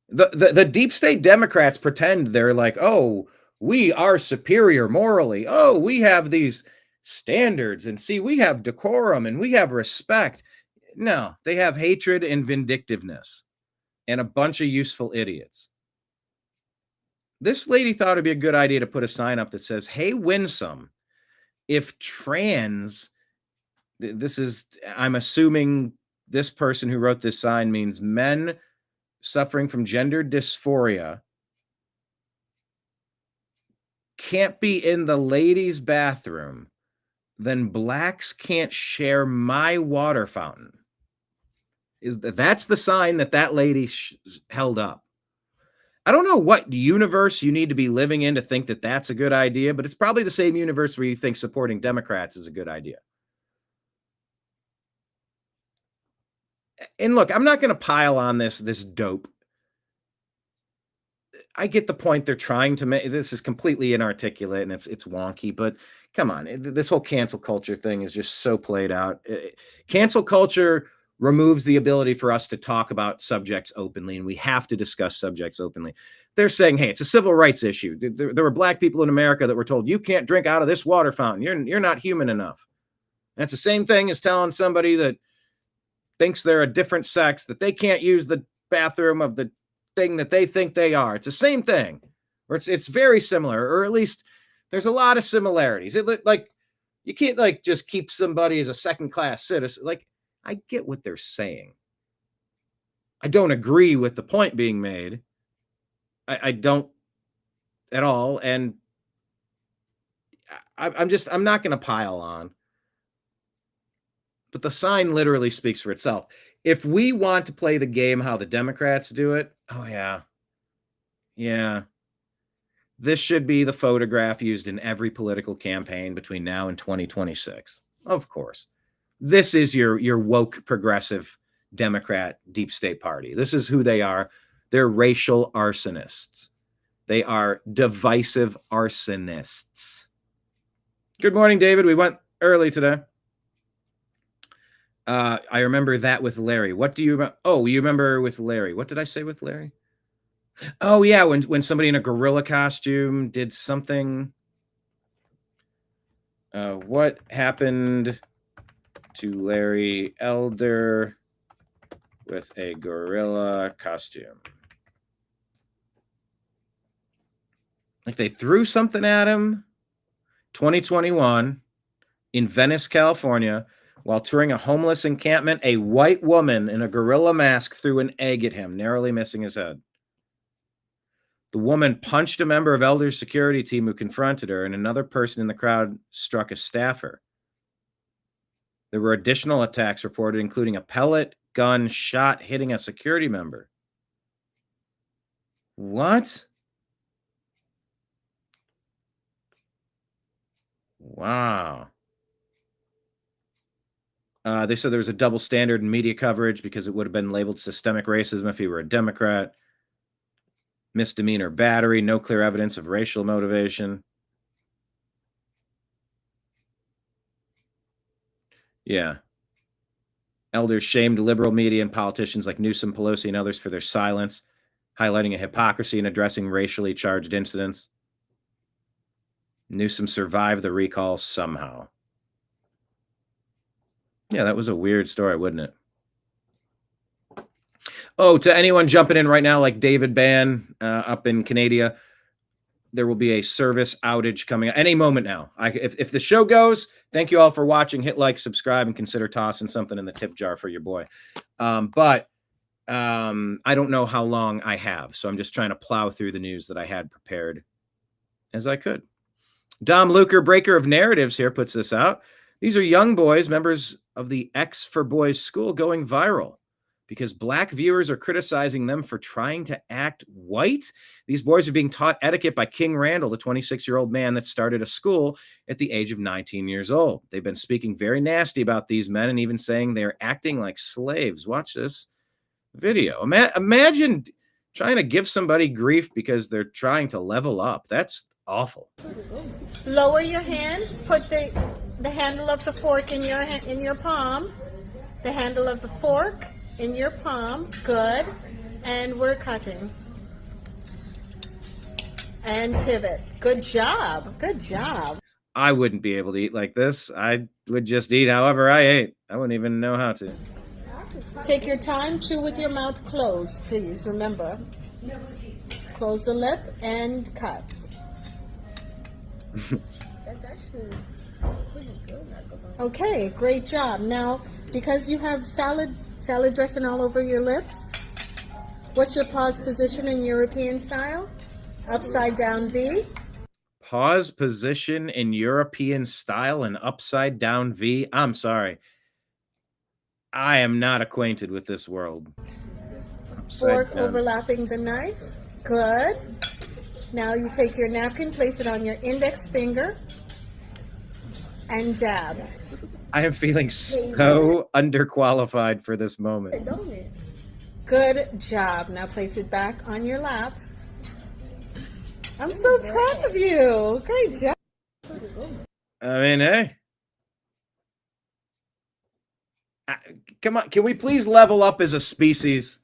Speaker 1: The deep state Democrats pretend they're like, oh, we are superior morally. Oh, we have these standards, and see, we have decorum and we have respect. No, they have hatred and vindictiveness and a bunch of useful idiots. This lady thought it'd be a good idea to put a sign up that says, hey, Winsome, if trans, I'm assuming this person who wrote this sign means men suffering from gender dysphoria can't be in the ladies' bathroom, then blacks can't share my water fountain. That's the sign that lady held up. I don't know what universe you need to be living in to think that that's a good idea, but it's probably the same universe where you think supporting Democrats is a good idea. And look, I'm not going to pile on this dope. I get the point they're trying to make. This is completely inarticulate and it's wonky, but come on. This whole cancel culture thing is just so played out. Cancel culture removes the ability for us to talk about subjects openly, and we have to discuss subjects openly. They're saying, hey, it's a civil rights issue. There were black people in America that were told, you can't drink out of this water fountain. You're not human enough. That's the same thing as telling somebody that thinks they're a different sex that they can't use the bathroom of the thing that they think they are. It's the same thing. or it's very similar, or at least there's a lot of similarities. Like you can't like just keep somebody as a second-class citizen. Like I get what they're saying. I don't agree with the point being made. I don't at all, and I'm not going to pile on. But the sign literally speaks for itself. If we want to play the game how the Democrats do it, oh yeah. Yeah. This should be the photograph used in every political campaign between now and 2026. Of course. This is your woke progressive Democrat deep state party. This is who they are. They're racial arsonists. They are divisive arsonists. Good morning, David. We went early today. I remember that with Larry. What do you remember? Oh, you remember with Larry. What did I say with Larry? Oh, yeah, when somebody in a gorilla costume did something. What happened to Larry Elder with a gorilla costume? Like they threw something at him. 2021 in Venice, California. While touring a homeless encampment, a white woman in a gorilla mask threw an egg at him, narrowly missing his head. The woman punched a member of Elder's security team who confronted her, and another person in the crowd struck a staffer. There were additional attacks reported, including a pellet gun shot hitting a security member. What? Wow. They said there was a double standard in media coverage because it would have been labeled systemic racism if he were a Democrat. Misdemeanor battery, no clear evidence of racial motivation. Yeah. Elders shamed liberal media and politicians like Newsom, Pelosi, and others for their silence, highlighting a hypocrisy in addressing racially charged incidents. Newsom survived the recall somehow. Yeah, that was a weird story, wasn't it? Oh, to anyone jumping in right now, like David Ban up in Canada, there will be a service outage coming any moment now. If the show goes, thank you all for watching. Hit like, subscribe, and consider tossing something in the tip jar for your boy. But I don't know how long I have, so I'm just trying to plow through the news that I had prepared as I could. Dom Luker, breaker of narratives here, puts this out. These are young boys, members of the X for Boys school, going viral because black viewers are criticizing them for trying to act white. These boys are being taught etiquette by King Randall, the 26-year-old man that started a school at the age of 19 years old. They've been speaking very nasty about these men and even saying they're acting like slaves. Watch this video. Imagine trying to give somebody grief because they're trying to level up. That's awful.
Speaker 13: Lower your hand. Put the handle of the fork in your palm. The handle of the fork in your palm. Good. And we're cutting. And pivot. Good job. Good job.
Speaker 1: I wouldn't be able to eat like this. I would just eat however I ate. I wouldn't even know how to.
Speaker 13: Take your time. Chew with your mouth closed, please. Remember. Close the lip and cut. Okay, great job. Now, because you have salad dressing all over your lips, what's your pause position in European style? Upside down V.
Speaker 1: Pause position in European style and upside down V. I'm sorry. I am not acquainted with this world.
Speaker 13: Fork overlapping the knife. Good. Now you take your napkin, place it on your index finger, and dab.
Speaker 1: I am feeling so underqualified for this moment.
Speaker 13: Good job. Now place it back on your lap. I'm so proud of you. Great job.
Speaker 1: I mean, hey. Come on. Can we please level up as a species?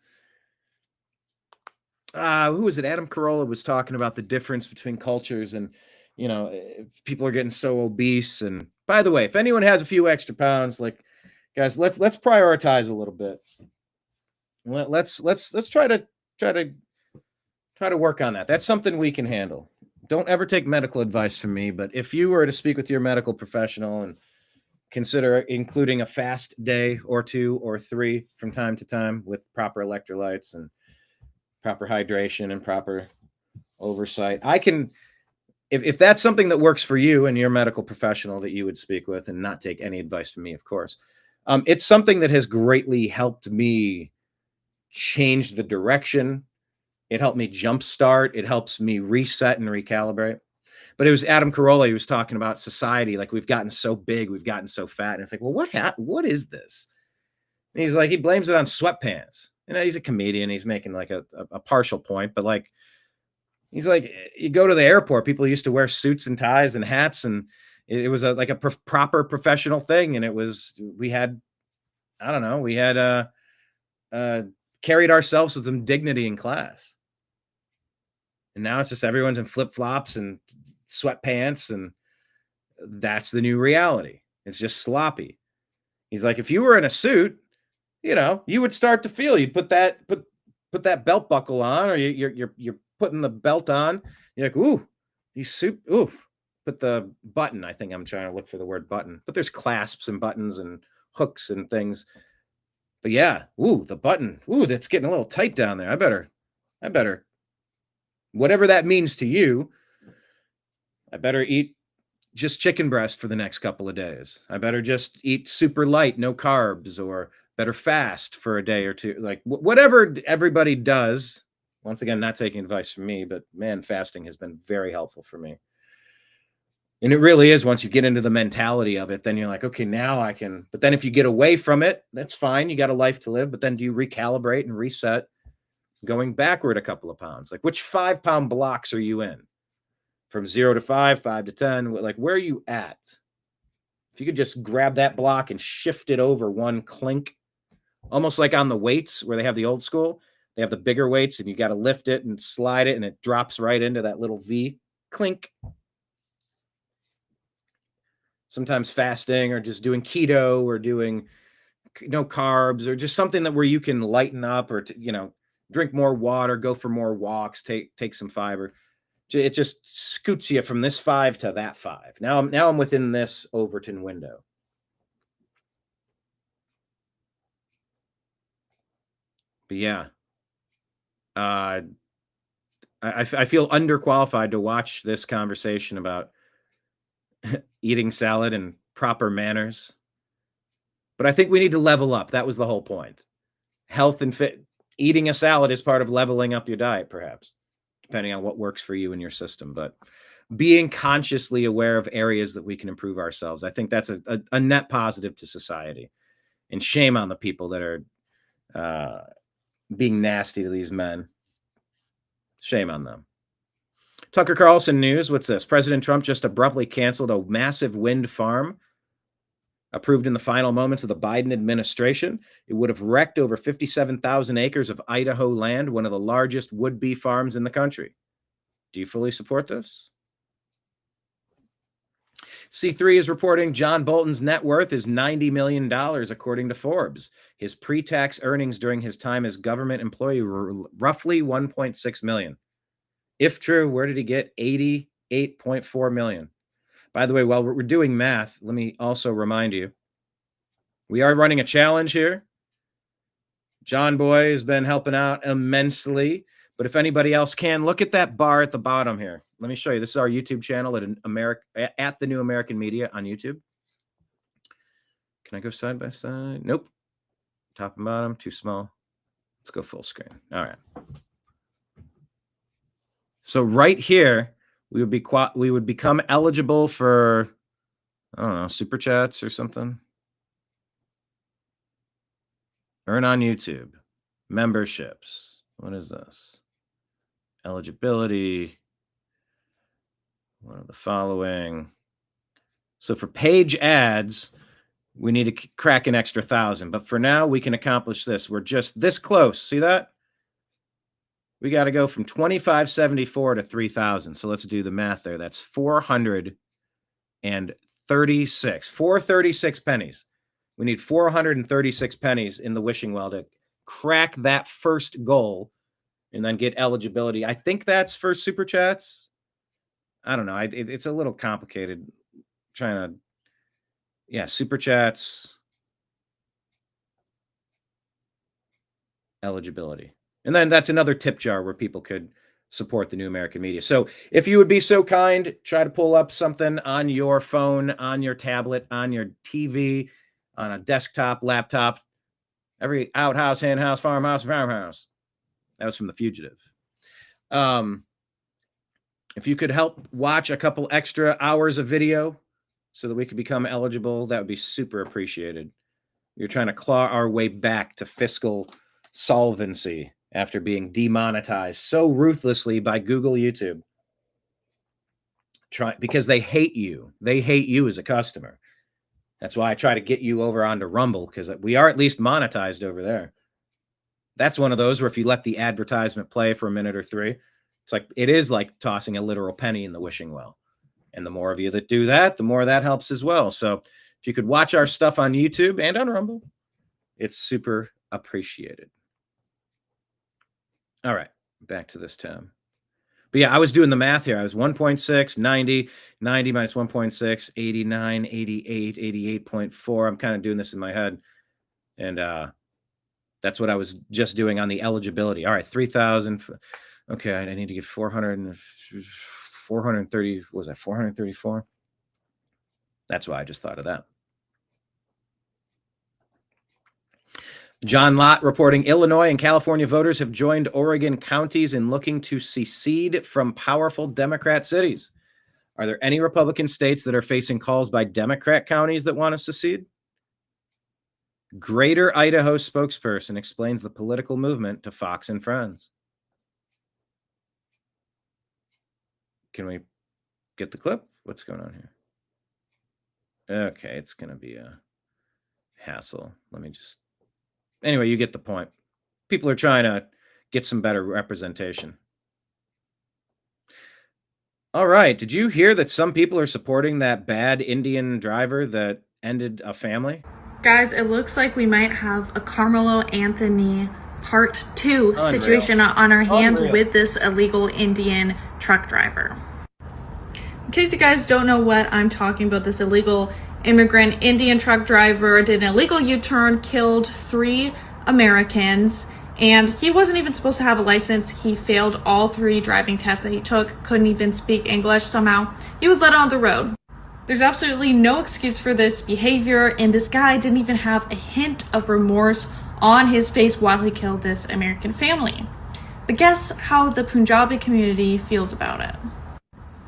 Speaker 1: Who was it? Adam Carolla was talking about the difference between cultures and, you know, people are getting so obese. And by the way, if anyone has a few extra pounds, like, guys, let's prioritize a little bit. Let's try to Try to work on that. That's something we can handle. Don't ever take medical advice from me, but if you were to speak with your medical professional and consider including a fast day or 2 or 3 from time to time with proper electrolytes and proper hydration and proper oversight, I can, if that's something that works for you and your medical professional that you would speak with, and not take any advice from me, of course, it's something that has greatly helped me change the direction. It helped me jumpstart. It helps me reset and recalibrate. But it was Adam Carolla who was talking about society. Like, we've gotten so big, we've gotten so fat. And it's like, well, what is this? And he's like, he blames it on sweatpants. You know, he's a comedian. He's making like a partial point, but like, he's like, you go to the airport, people used to wear suits and ties and hats, and it was like a proper professional thing. And it was, we had carried ourselves with some dignity in class. And now it's just everyone's in flip-flops and sweatpants, and that's the new reality. It's just sloppy. He's like, if you were in a suit, you know, you would start to feel, you'd put that belt buckle on, or you're putting the belt on. You're like, ooh, these suit, ooh, put the button. I think I'm trying to look for the word button, but there's clasps and buttons and hooks and things. But yeah, ooh, the button, ooh, that's getting a little tight down there. I better, whatever that means to you, I better eat just chicken breast for the next couple of days. I better just eat super light, no carbs, or better fast for a day or two. Like whatever everybody does. Once again, not taking advice from me, but man, fasting has been very helpful for me. And it really is, once you get into the mentality of it, then you're like, okay, now I can. But then if you get away from it, that's fine. You got a life to live. But then do you recalibrate and reset, going backward a couple of pounds? Like, which 5-pound blocks are you in? From 0 to 5, 5 to 10, like, where are you at? If you could just grab that block and shift it over one clink, almost like on the weights where they have the old school, they have the bigger weights and you got to lift it and slide it and it drops right into that little V, clink. Sometimes fasting, or just doing keto, or doing no carbs, or just something that where you can lighten up, or drink more water, go for more walks, take some fiber. It just scoots you from this 5 to that 5. Now I'm within this Overton window. But yeah, I feel underqualified to watch this conversation about eating salad and proper manners. But I think we need to level up. That was the whole point. Health and fit. Eating a salad is part of leveling up your diet, perhaps, depending on what works for you and your system. But being consciously aware of areas that we can improve ourselves, I think that's a net positive to society. And shame on the people that are being nasty to these men. Shame on them. Tucker Carlson news. What's this? President Trump just abruptly canceled a massive wind farm approved in the final moments of the Biden administration. It would have wrecked over 57,000 acres of Idaho land, one of the largest would-be farms in the country. Do you fully support this? C3 is reporting John Bolton's net worth is $90 million, according to Forbes. His pre-tax earnings during his time as government employee were roughly $1.6 million. If true, where did he get $88.4 million? By the way, while we're doing math, let me also remind you, we are running a challenge here. John Boy has been helping out immensely, but if anybody else can, look at that bar at the bottom here. Let me show you. This is our YouTube channel at the New American Media on YouTube. Can I go side by side? Nope. Top and bottom, too small. Let's go full screen. All right. So right here, we would become eligible for, I don't know, super chats or something. Earn on YouTube. Memberships. What is this? Eligibility. One of the following. So for page ads, we need to crack an extra 1,000. But for now, we can accomplish this. We're just this close. See that? We got to go from 2574 to 3,000. So let's do the math there. That's 436 pennies. We need 436 pennies in the wishing well to crack that first goal and then get eligibility. I think that's for super chats. I don't know. It's a little complicated trying to, super chats, eligibility. And then that's another tip jar where people could support the New American Media. So if you would be so kind, try to pull up something on your phone, on your tablet, on your TV, on a desktop, laptop, every outhouse, hen house, farmhouse. That was from The Fugitive. If you could help watch a couple extra hours of video so that we could become eligible, that would be super appreciated. We're trying to claw our way back to fiscal solvency after being demonetized so ruthlessly by Google, YouTube. Because they hate you. They hate you as a customer. That's why I try to get you over onto Rumble, because we are at least monetized over there. That's one of those where if you let the advertisement play for a minute or three, it is like tossing a literal penny in the wishing well. And the more of you that do that, the more that helps as well. So if you could watch our stuff on YouTube and on Rumble, it's super appreciated. All right, back to this tab. But yeah, I was doing the math here. I was 1.6, 90 minus 1.6, 89, 88, 88.4. I'm kind of doing this in my head. And that's what I was just doing on the eligibility. All right, 3,000. Okay, I need to get 430. What was that, 434? That's why I just thought of that. John Lott reporting Illinois and California voters have joined Oregon counties in looking to secede from powerful Democrat cities. Are there any Republican states that are facing calls by Democrat counties that want to secede? Greater Idaho spokesperson explains the political movement to Fox and Friends. Can we get the clip? What's going on here? Okay, it's going to be a hassle. Anyway, you get the point. People are trying to get some better representation. All right. Did you hear that some people are supporting that bad Indian driver that ended a family?
Speaker 14: Guys, it looks like we might have a Carmelo Anthony Part 2 situation on our hands with this illegal Indian truck driver. In case you guys don't know what I'm talking about, this illegal immigrant Indian truck driver did an illegal U-turn, killed 3 Americans, and he wasn't even supposed to have a license. He failed all 3 driving tests that he took, couldn't even speak English. Somehow he was let on the road. There's absolutely no excuse for this behavior, and this guy didn't even have a hint of remorse on his face while he killed this American family. But guess how the Punjabi community feels about it?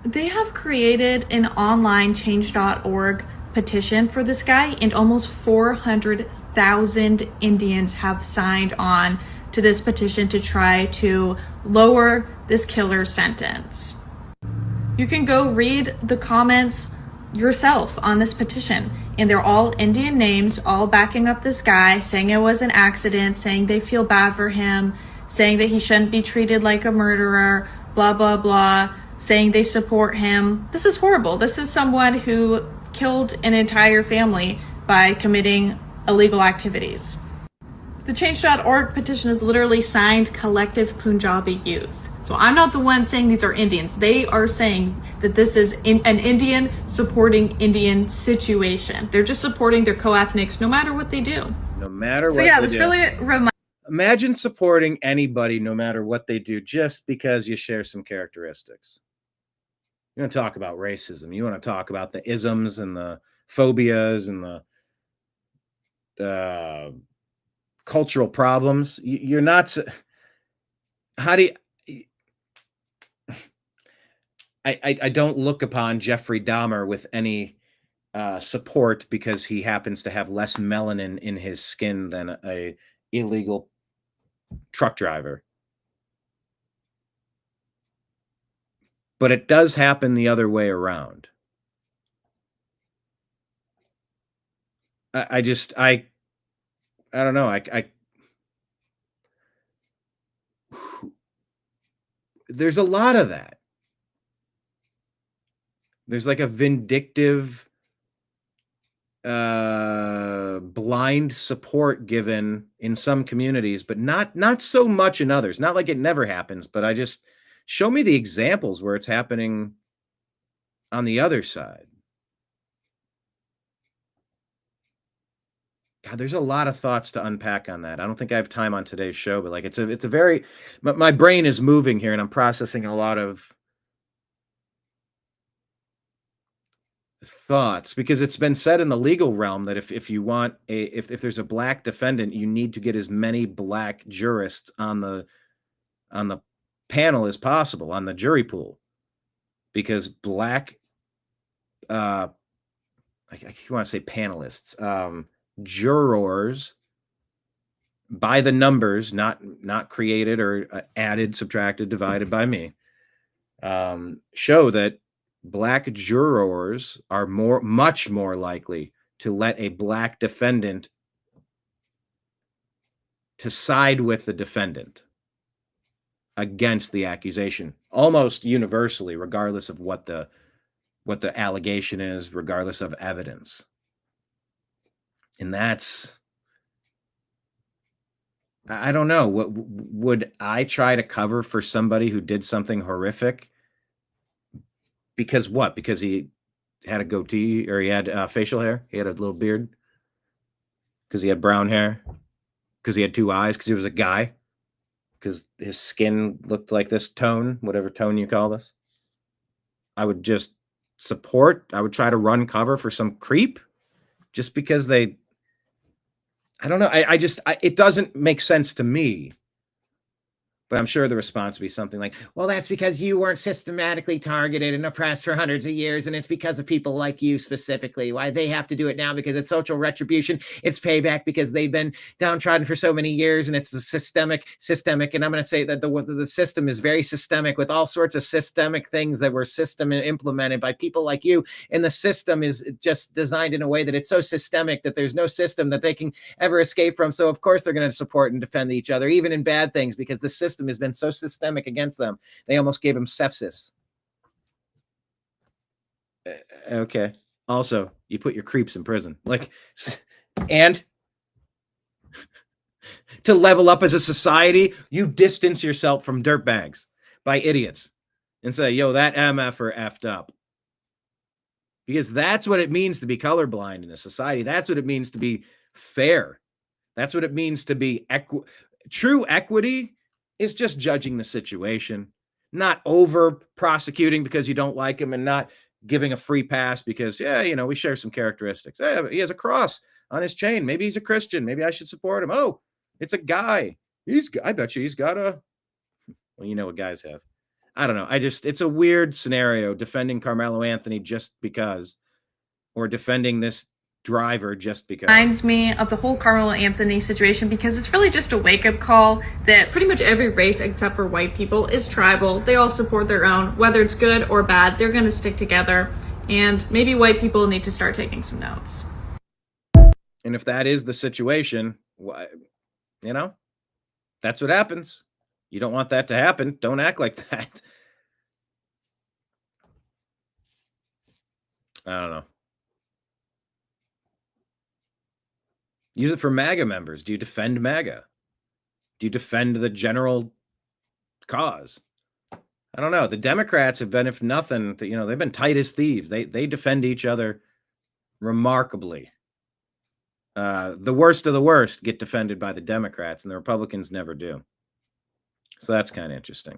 Speaker 14: They have created an online change.org petition for this guy, and almost 400,000 Indians have signed on to this petition to try to lower this killer's sentence. You can go read the comments yourself on this petition, and they're all Indian names, all backing up this guy, saying it was an accident, saying they feel bad for him, saying that he shouldn't be treated like a murderer, blah blah blah, saying they support him. This is horrible. This is someone who killed an entire family by committing illegal activities. The change.org petition is literally signed Collective Punjabi Youth. So I'm not the one saying these are Indians. They are saying that this is an Indian supporting Indian situation. They're just supporting their co-ethnics no matter what they do.
Speaker 1: No matter what
Speaker 14: they do. So yeah,
Speaker 1: this
Speaker 14: really
Speaker 1: imagine supporting anybody no matter what they do just because you share some characteristics. You want to talk about racism. You want to talk about the isms and the phobias and the cultural problems. You're not. How do you? I don't look upon Jeffrey Dahmer with any support because he happens to have less melanin in his skin than a illegal truck driver. But it does happen the other way around. I don't know. There's a lot of that. There's like a vindictive, blind blind support given in some communities, but not so much in others. Not like it never happens, but I just show me the examples where it's happening on the other side. God, there's a lot of thoughts to unpack on that. I don't think I have time on today's show, but like it's a very my brain is moving here and I'm processing a lot of thoughts because it's been said in the legal realm that if you want if there's a black defendant, you need to get as many black jurists on the panel as possible, on the jury pool, because black I want to say panelists, jurors by the numbers, not created or added, subtracted, divided by me, show that black jurors are much more likely to let a black defendant to side with the defendant against the accusation, almost universally, regardless of what the allegation is, regardless of evidence. And that's, I don't know, what would I try to cover for somebody who did something horrific? Because what? Because he had a goatee or he had facial hair? He had a little beard? Because he had brown hair? Because he had two eyes? Because he was a guy? Because his skin looked like this tone, whatever tone you call this? I would just I would try to run cover for some creep just because I don't know. It doesn't make sense to me. But I'm sure the response would be something like, well, that's because you weren't systematically targeted and oppressed for hundreds of years. And it's because of people like you specifically, why they have to do it now, because it's social retribution. It's payback because they've been downtrodden for so many years. And it's the systemic. And I'm going to say that the system is very systemic with all sorts of systemic things that were implemented by people like you. And the system is just designed in a way that it's so systemic that there's no system that they can ever escape from. So of course they're going to support and defend each other, even in bad things, because the system has been so systemic against them. They almost gave him sepsis. Okay. Also, you put your creeps in prison. And to level up as a society, you distance yourself from dirtbags by idiots and say, yo, that MFer effed up. Because that's what it means to be colorblind in a society. That's what it means to be fair. That's what it means to be true equity. Is just judging the situation, not over prosecuting because you don't like him and not giving a free pass because, we share some characteristics. He has a cross on his chain. Maybe he's a Christian. Maybe I should support him. Oh, it's a guy. I bet you he's got well, you know what guys have. I don't know. It's a weird scenario defending Carmelo Anthony just because, or defending this driver just because.
Speaker 14: Reminds me of the whole Carmelo Anthony situation because it's really just a wake-up call that pretty much every race except for white people is tribal. They all support their own, whether it's good or bad. They're going to stick together, and maybe white people need to start taking some notes.
Speaker 1: And if that is the situation, that's what happens. You don't want that to happen. Don't act like that. I don't know. Use it for MAGA members. Do you defend MAGA? Do you defend the general cause? I don't know. The Democrats have been, if nothing, they've been tight as thieves. They defend each other remarkably. The worst of the worst get defended by the Democrats, and the Republicans never do. So that's kind of interesting.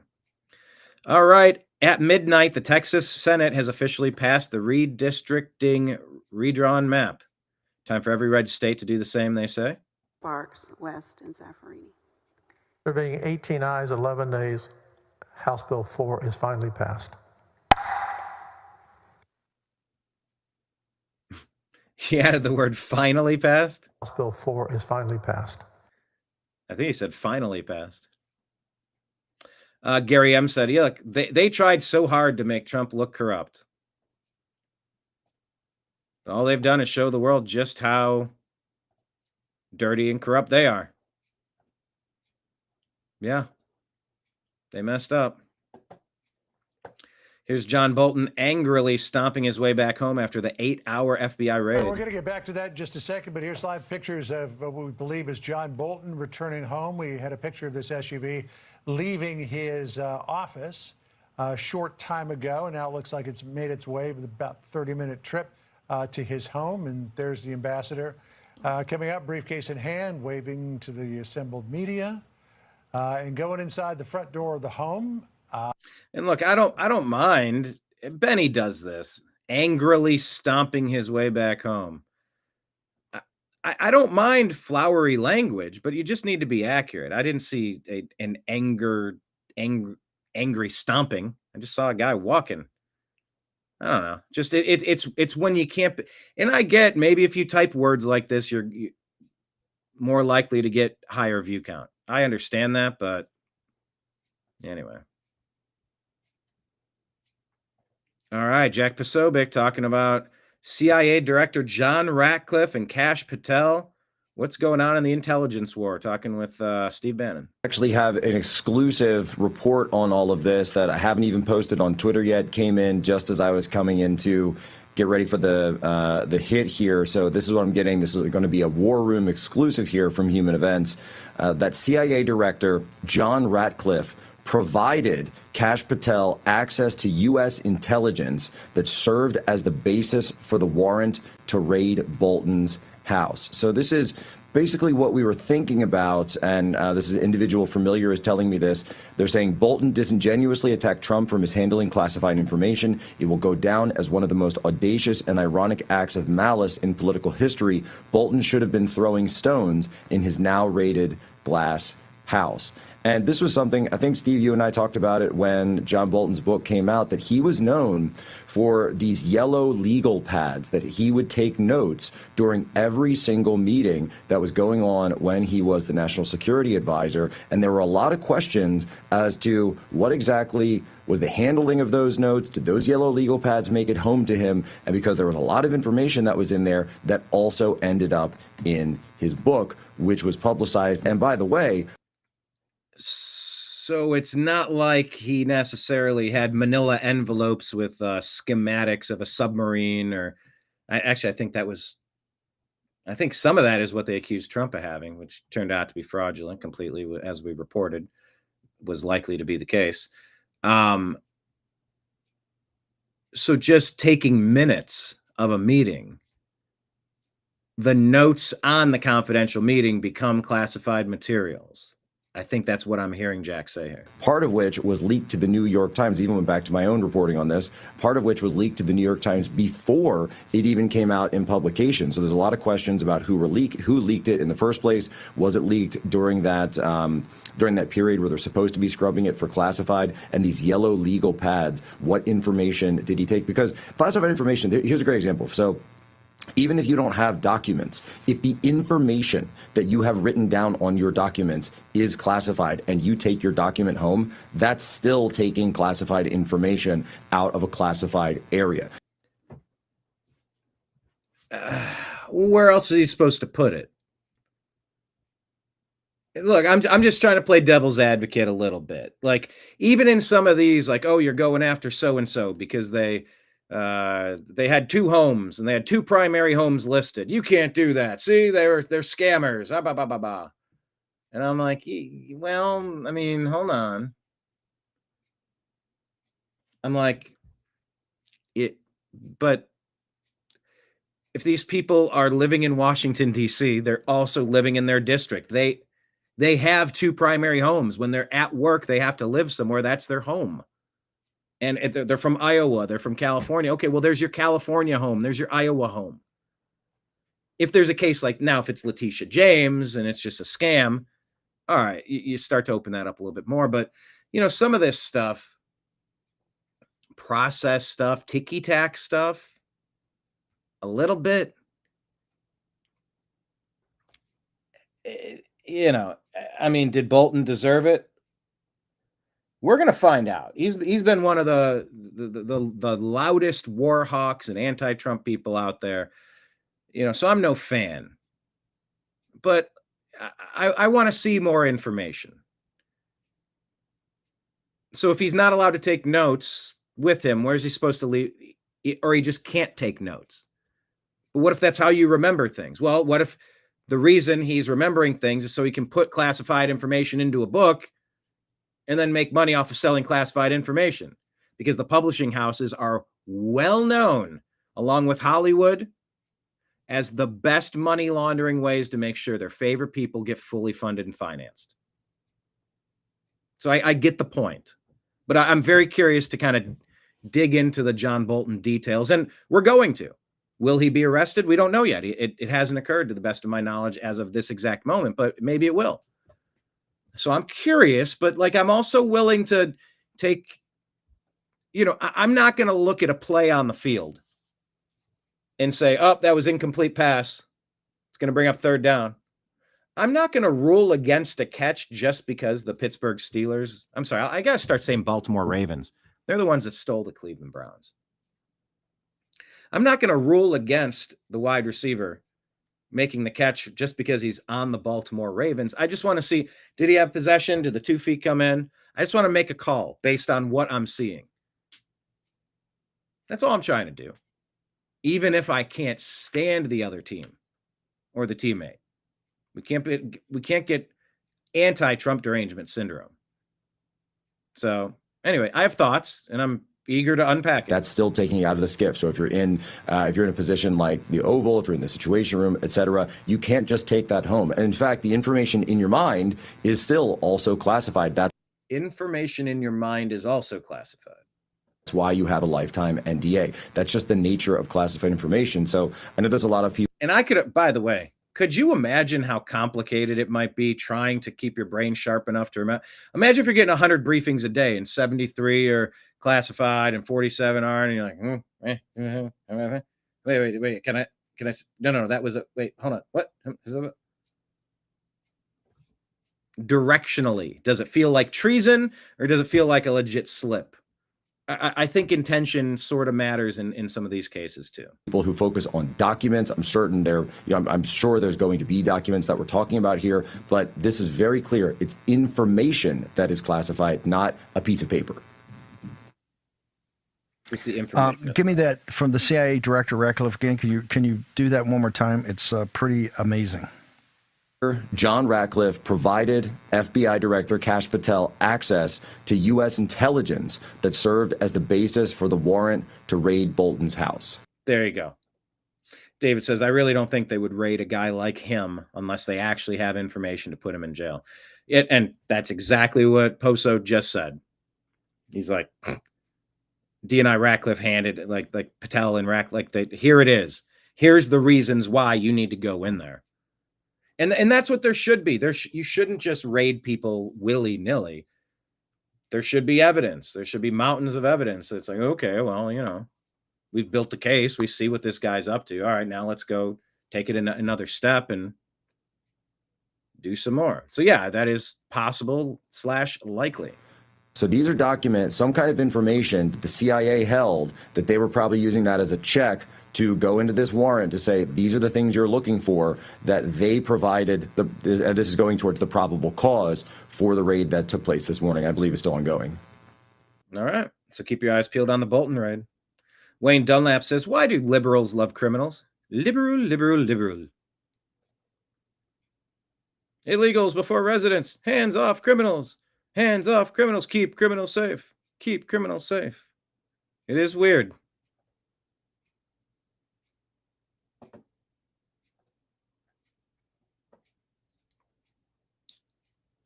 Speaker 1: All right. At midnight, the Texas Senate has officially passed the redistricting redrawn map. Time for every red state to do the same, they say.
Speaker 15: Sparks, West, and Zaffarini.
Speaker 16: There being 18 ayes, 11 nays, House Bill 4 is finally passed.
Speaker 1: He added the word finally passed?
Speaker 16: House Bill 4 is finally passed.
Speaker 1: I think he said finally passed. Gary M. said, look, they tried so hard to make Trump look corrupt. All they've done is show the world just how dirty and corrupt they are. Yeah. They messed up. Here's John Bolton angrily stomping his way back home after the 8-hour FBI raid.
Speaker 2: We're going to get back to that in just a second, but here's live pictures of what we believe is John Bolton returning home. We had a picture of this SUV leaving his office a short time ago, and now it looks like it's made its way with about 30-minute trip to his home. And there's the ambassador coming up, briefcase in hand, waving to the assembled media, and going inside the front door of the home.
Speaker 1: And look, I don't mind. Benny does this, angrily stomping his way back home. I don't mind flowery language, but you just need to be accurate. I didn't see an angry stomping. I just saw a guy walking. I don't know. Just it's when you can't. And I get maybe if you type words like this, you're more likely to get higher view count. I understand that, but anyway. All right, Jack Posobiec talking about CIA Director John Ratcliffe and Kash Patel. What's going on in the intelligence war? Talking with Steve Bannon.
Speaker 17: Actually have an exclusive report on all of this that I haven't even posted on Twitter yet. Came in just as I was coming in to get ready for the hit here. So this is what I'm getting. This is going to be a war room exclusive here from Human Events. That CIA Director John Ratcliffe provided Kash Patel access to U.S. intelligence that served as the basis for the warrant to raid Bolton's house. So this is basically what we were thinking about, and this is an individual familiar is telling me this. They're saying Bolton disingenuously attacked Trump for mishandling classified information. It will go down as one of the most audacious and ironic acts of malice in political history. Bolton should have been throwing stones in his now raided glass house. And this was something, I think, Steve, you and I talked about it when John Bolton's book came out, that he was known for these yellow legal pads, that he would take notes during every single meeting that was going on when he was the national security advisor. And there were a lot of questions as to what exactly was the handling of those notes. Did those yellow legal pads make it home to him? And because there was a lot of information that was in there that also ended up in his book, which was publicized. And by the way,
Speaker 1: so it's not like he necessarily had manila envelopes with schematics of a submarine, or I think some of that is what they accused Trump of having, which turned out to be fraudulent completely, as we reported, was likely to be the case. So just taking minutes of a meeting, the notes on the confidential meeting become classified materials. I think that's what I'm hearing Jack say here.
Speaker 17: Part of which was leaked to the New York Times, even went back to my own reporting on this, part of which was leaked to the New York Times before it even came out in publication. So there's a lot of questions about who leaked it in the first place. Was it leaked during that period where they're supposed to be scrubbing it for classified? And these yellow legal pads, what information did he take? Because classified information, here's a great example. So even if you don't have documents, if the information that you have written down on your documents is classified and you take your document home, that's still taking classified information out of a classified area.
Speaker 1: Where else is he supposed to put it? Look, I'm just trying to play devil's advocate a little bit. Like, even in some of these, like, oh, you're going after so-and-so because they had 2 homes and they had 2 primary homes listed. You can't do that. See, they're scammers. Ah, bah, bah, bah, bah. And I'm like, well, I mean, hold on. I'm like, but if these people are living in Washington, D.C., they're also living in their district. They have 2 primary homes. When they're at work, they have to live somewhere. That's their home. And they're from Iowa, they're from California. Okay, well, there's your California home. There's your Iowa home. If there's a case like now, if it's Letitia James and it's just a scam, all right, you start to open that up a little bit more. But, some of this stuff, process stuff, ticky-tack stuff, a little bit, I mean, did Bolton deserve it? We're going to find out. He's been one of the loudest war hawks and anti-Trump people out there. So I'm no fan. But I want to see more information. So if he's not allowed to take notes, with him, where's he supposed to leave? Or he just can't take notes. But what if that's how you remember things? Well, what if the reason he's remembering things is so he can put classified information into a book and then make money off of selling classified information? Because the publishing houses are well known, along with Hollywood, as the best money laundering ways to make sure their favorite people get fully funded and financed. So I get the point, but I'm very curious to kind of dig into the John Bolton details, and we're going to. Will he be arrested? We don't know yet. It hasn't occurred to the best of my knowledge as of this exact moment, but maybe it will. So I'm curious, but like, I'm also willing to take, I'm not going to look at a play on the field and say, oh, that was incomplete pass. It's going to bring up third down. I'm not going to rule against a catch just because the Pittsburgh Steelers, I'm sorry, I got to start saying Baltimore Ravens. They're the ones that stole the Cleveland Browns. I'm not going to rule against the wide receiver making the catch just because he's on the Baltimore Ravens. I just want to see, did he have possession? Did the 2 feet come in? I just want to make a call based on what I'm seeing. That's all I'm trying to do. Even if I can't stand the other team or the teammate. We can't get anti-Trump derangement syndrome. So anyway, I have thoughts, and I'm eager to unpack it.
Speaker 17: That's still taking you out of the skiff. So if you're in a position like the Oval, if you're in the Situation Room, etc., you can't just take that home. And in fact, the information in your mind is still also classified. That's
Speaker 1: information in your mind is also classified.
Speaker 17: That's why you have a lifetime NDA. That's just the nature of classified information. So I know there's a lot of people.
Speaker 1: And I could, by the way, could you imagine how complicated it might be trying to keep your brain sharp enough to remember? Imagine if you're getting 100 briefings a day and 73 are classified and 47 aren't, and you're like, wait, can I, no, that was wait, hold on. What? Directionally, does it feel like treason or does it feel like a legit slip? I think intention sort of matters in some of these cases too.
Speaker 17: People who focus on documents, I'm certain I'm sure there's going to be documents that we're talking about here, but this is very clear. It's information that is classified, not a piece of paper.
Speaker 1: It's the information.
Speaker 18: Give me that from the CIA Director Ratcliffe again. Can you do that one more time? It's pretty amazing.
Speaker 17: John Ratcliffe provided FBI Director Kash Patel access to U.S. intelligence that served as the basis for the warrant to raid Bolton's house.
Speaker 1: There you go. David says, I really don't think they would raid a guy like him unless they actually have information to put him in jail. And that's exactly what Poso just said. He's like, DNI Ratcliffe handed like Patel and Ratcliffe, here it is. Here's the reasons why you need to go in there. And that's what there should be. You shouldn't just raid people willy-nilly. There should be evidence. There should be mountains of evidence. It's like, okay, well, we've built a case. We see what this guy's up to. All right, now let's go take it another step and do some more. So yeah, that is possible / likely.
Speaker 17: So these are documents, some kind of information that the CIA held that they were probably using that as a check to go into this warrant to say, these are the things you're looking for, that they provided, this is going towards the probable cause for the raid that took place this morning. I believe it's still ongoing.
Speaker 1: All right. So keep your eyes peeled on the Bolton raid. Wayne Dunlap says, why do liberals love criminals? Liberal. Illegals before residents. Hands off criminals. Hands off criminals. Keep criminals safe. Keep criminals safe. It is weird.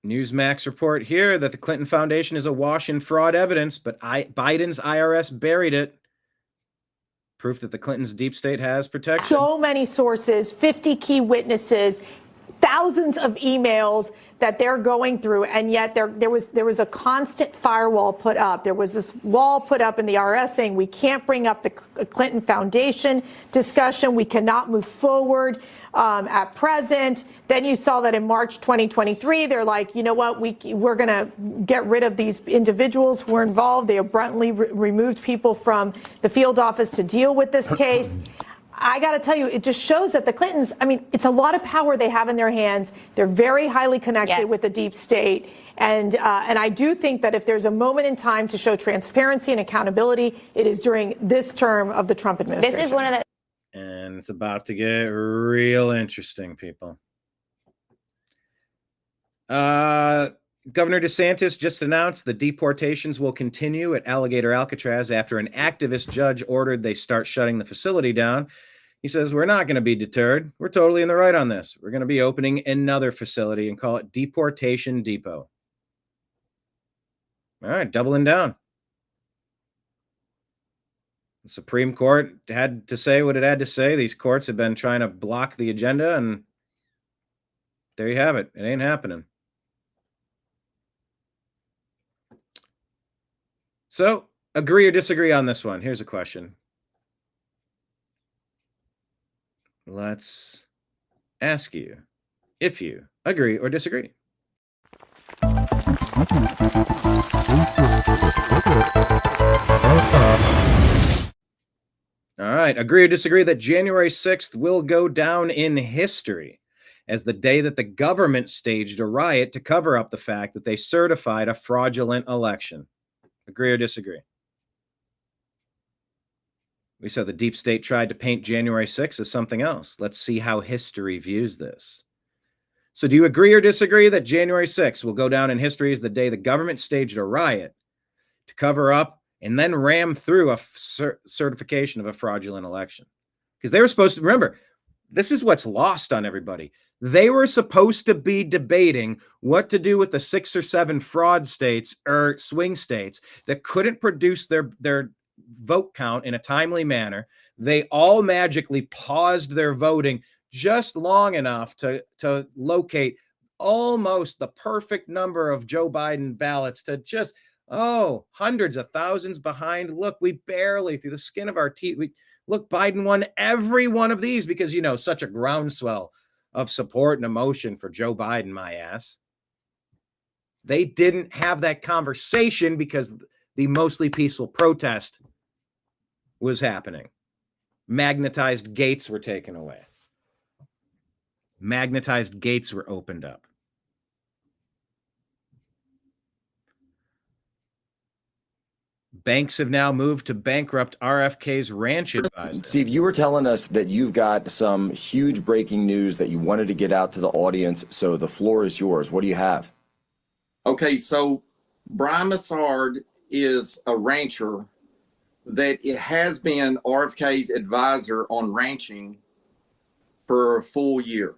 Speaker 1: Newsmax report here that the Clinton Foundation is awash in fraud evidence, but Biden's IRS buried it. Proof that the Clintons' deep state has protection.
Speaker 19: So many sources, 50 key witnesses, thousands of emails that they're going through, and yet there was a constant firewall put up. There was this wall put up in the IRS saying we can't bring up the Clinton Foundation discussion. We cannot move forward at present. Then you saw that in March 2023, they're like, you know what, we're going to get rid of these individuals who were involved. They abruptly removed people from the field office to deal with this case. I got to tell you, it just shows that the Clintons, I mean, it's a lot of power they have in their hands. They're very highly connected with the deep state. And I do think that if there's a moment in time to show transparency and accountability, it is during this term of the Trump administration.
Speaker 20: This is one of the.
Speaker 1: And it's about to get real interesting, people. Governor DeSantis just announced the deportations will continue at Alligator Alcatraz after an activist judge ordered they start shutting the facility down. He says, we're not going to be deterred. We're totally in the right on this. We're going to be opening another facility and call it Deportation Depot. All right, doubling down. The Supreme Court had to say what it had to say. These courts have been trying to block the agenda, and there you have it. It ain't happening. So, agree or disagree on this one? Here's a question. Let's ask you if you agree or disagree. All right, agree or disagree that January 6th will go down in history as the day that the government staged a riot to cover up the fact that they certified a fraudulent election. Agree or disagree? We said the deep state tried to paint January 6th as something else. Let's see how history views this. So do you agree or disagree that January 6th will go down in history as the day the government staged a riot to cover up and then ram through a certification of a fraudulent election? Because they were supposed to, remember, this is what's lost on everybody. They were supposed to be debating what to do with the 6 or 7 fraud states or swing states that couldn't produce their vote count in a timely manner. They all magically paused their voting just long enough to locate almost the perfect number of Joe Biden ballots to just, hundreds of thousands behind. Look, we barely, through the skin of our teeth, Biden won every one of these because, such a groundswell of support and emotion for Joe Biden, my ass. They didn't have that conversation because the mostly peaceful protest was happening. Magnetized gates were taken away. Magnetized gates were opened up. Banks have now moved to bankrupt RFK's ranch advisor.
Speaker 17: Steve, you were telling us that you've got some huge breaking news that you wanted to get out to the audience, so the floor is yours. What do you have?
Speaker 21: Okay, so Brian Massard is a rancher that it has been RFK's advisor on ranching for a full year.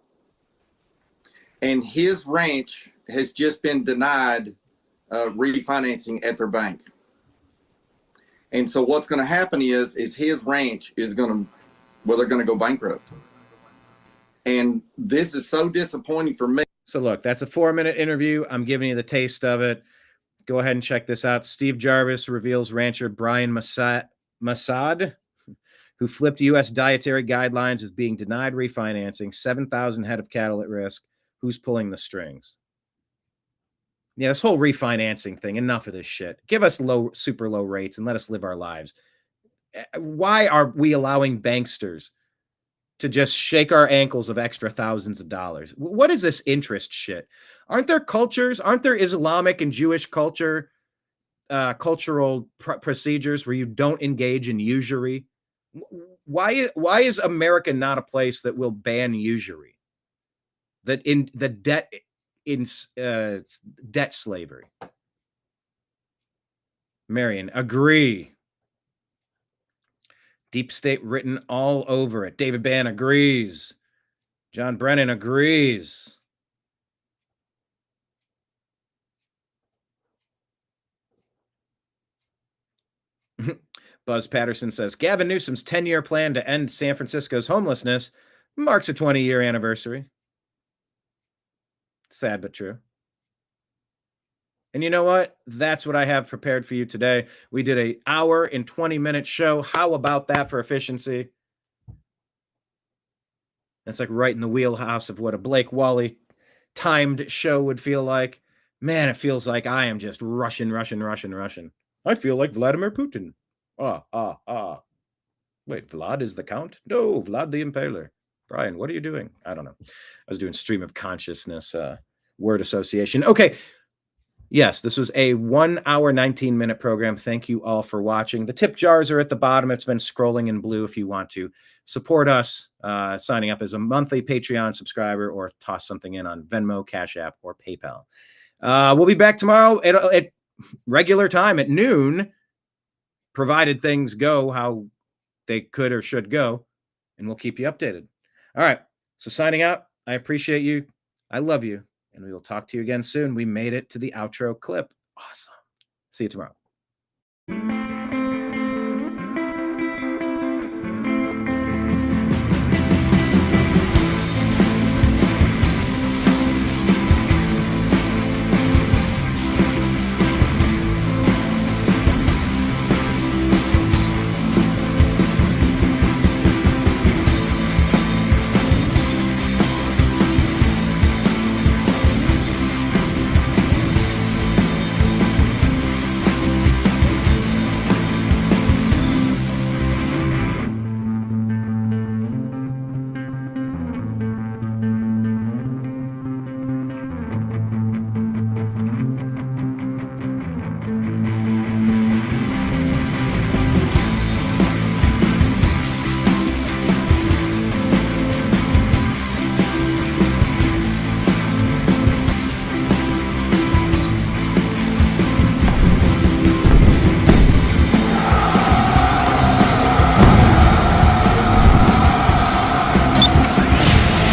Speaker 21: And his ranch has just been denied refinancing at their bank. And so what's going to happen is his ranch is they're going to go bankrupt. And this is so disappointing for me.
Speaker 1: So look, that's a 4-minute interview. I'm giving you the taste of it. Go ahead and check this out. Steve Jarvis reveals rancher Brian Massad, who flipped U.S. dietary guidelines, is being denied refinancing, 7,000 head of cattle at risk. Who's pulling the strings? Yeah, this whole refinancing thing, enough of this shit. Give us super low rates and let us live our lives. Why are we allowing banksters to just shake our ankles of extra thousands of dollars? What is this interest shit? Aren't there Islamic and Jewish cultural procedures where you don't engage in usury? Why is America not a place that will ban usury? That in the debt slavery. Marion, agree. Deep state written all over it. David Bann agrees. John Brennan agrees. Buzz Patterson says, Gavin Newsom's 10-year plan to end San Francisco's homelessness marks a 20-year anniversary. Sad but true. And you know what? That's what I have prepared for you today. We did an hour and 20-minute show. How about that for efficiency? That's like right in the wheelhouse of what a Blake Wally timed show would feel like. Man, it feels like I am just rushing. I feel like Vladimir Putin. Wait, Vlad is the Count? No, Vlad the Impaler. Brian, what are you doing? I don't know. I was doing stream of consciousness word association. Okay. Yes, this was a 1 hour, 19-minute program. Thank you all for watching. The tip jars are at the bottom. It's been scrolling in blue if you want to support us, signing up as a monthly Patreon subscriber or toss something in on Venmo, Cash App, or PayPal. We'll be back tomorrow at regular time at noon, provided things go how they could or should go, and we'll keep you updated. All right, so signing out. I appreciate you. I love you. And we will talk to you again soon. We made it to the outro clip. Awesome. See you tomorrow.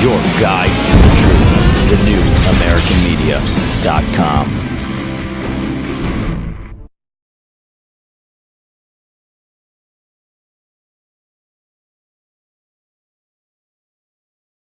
Speaker 20: Your guide to the truth. TheNewAmericanMedia.com.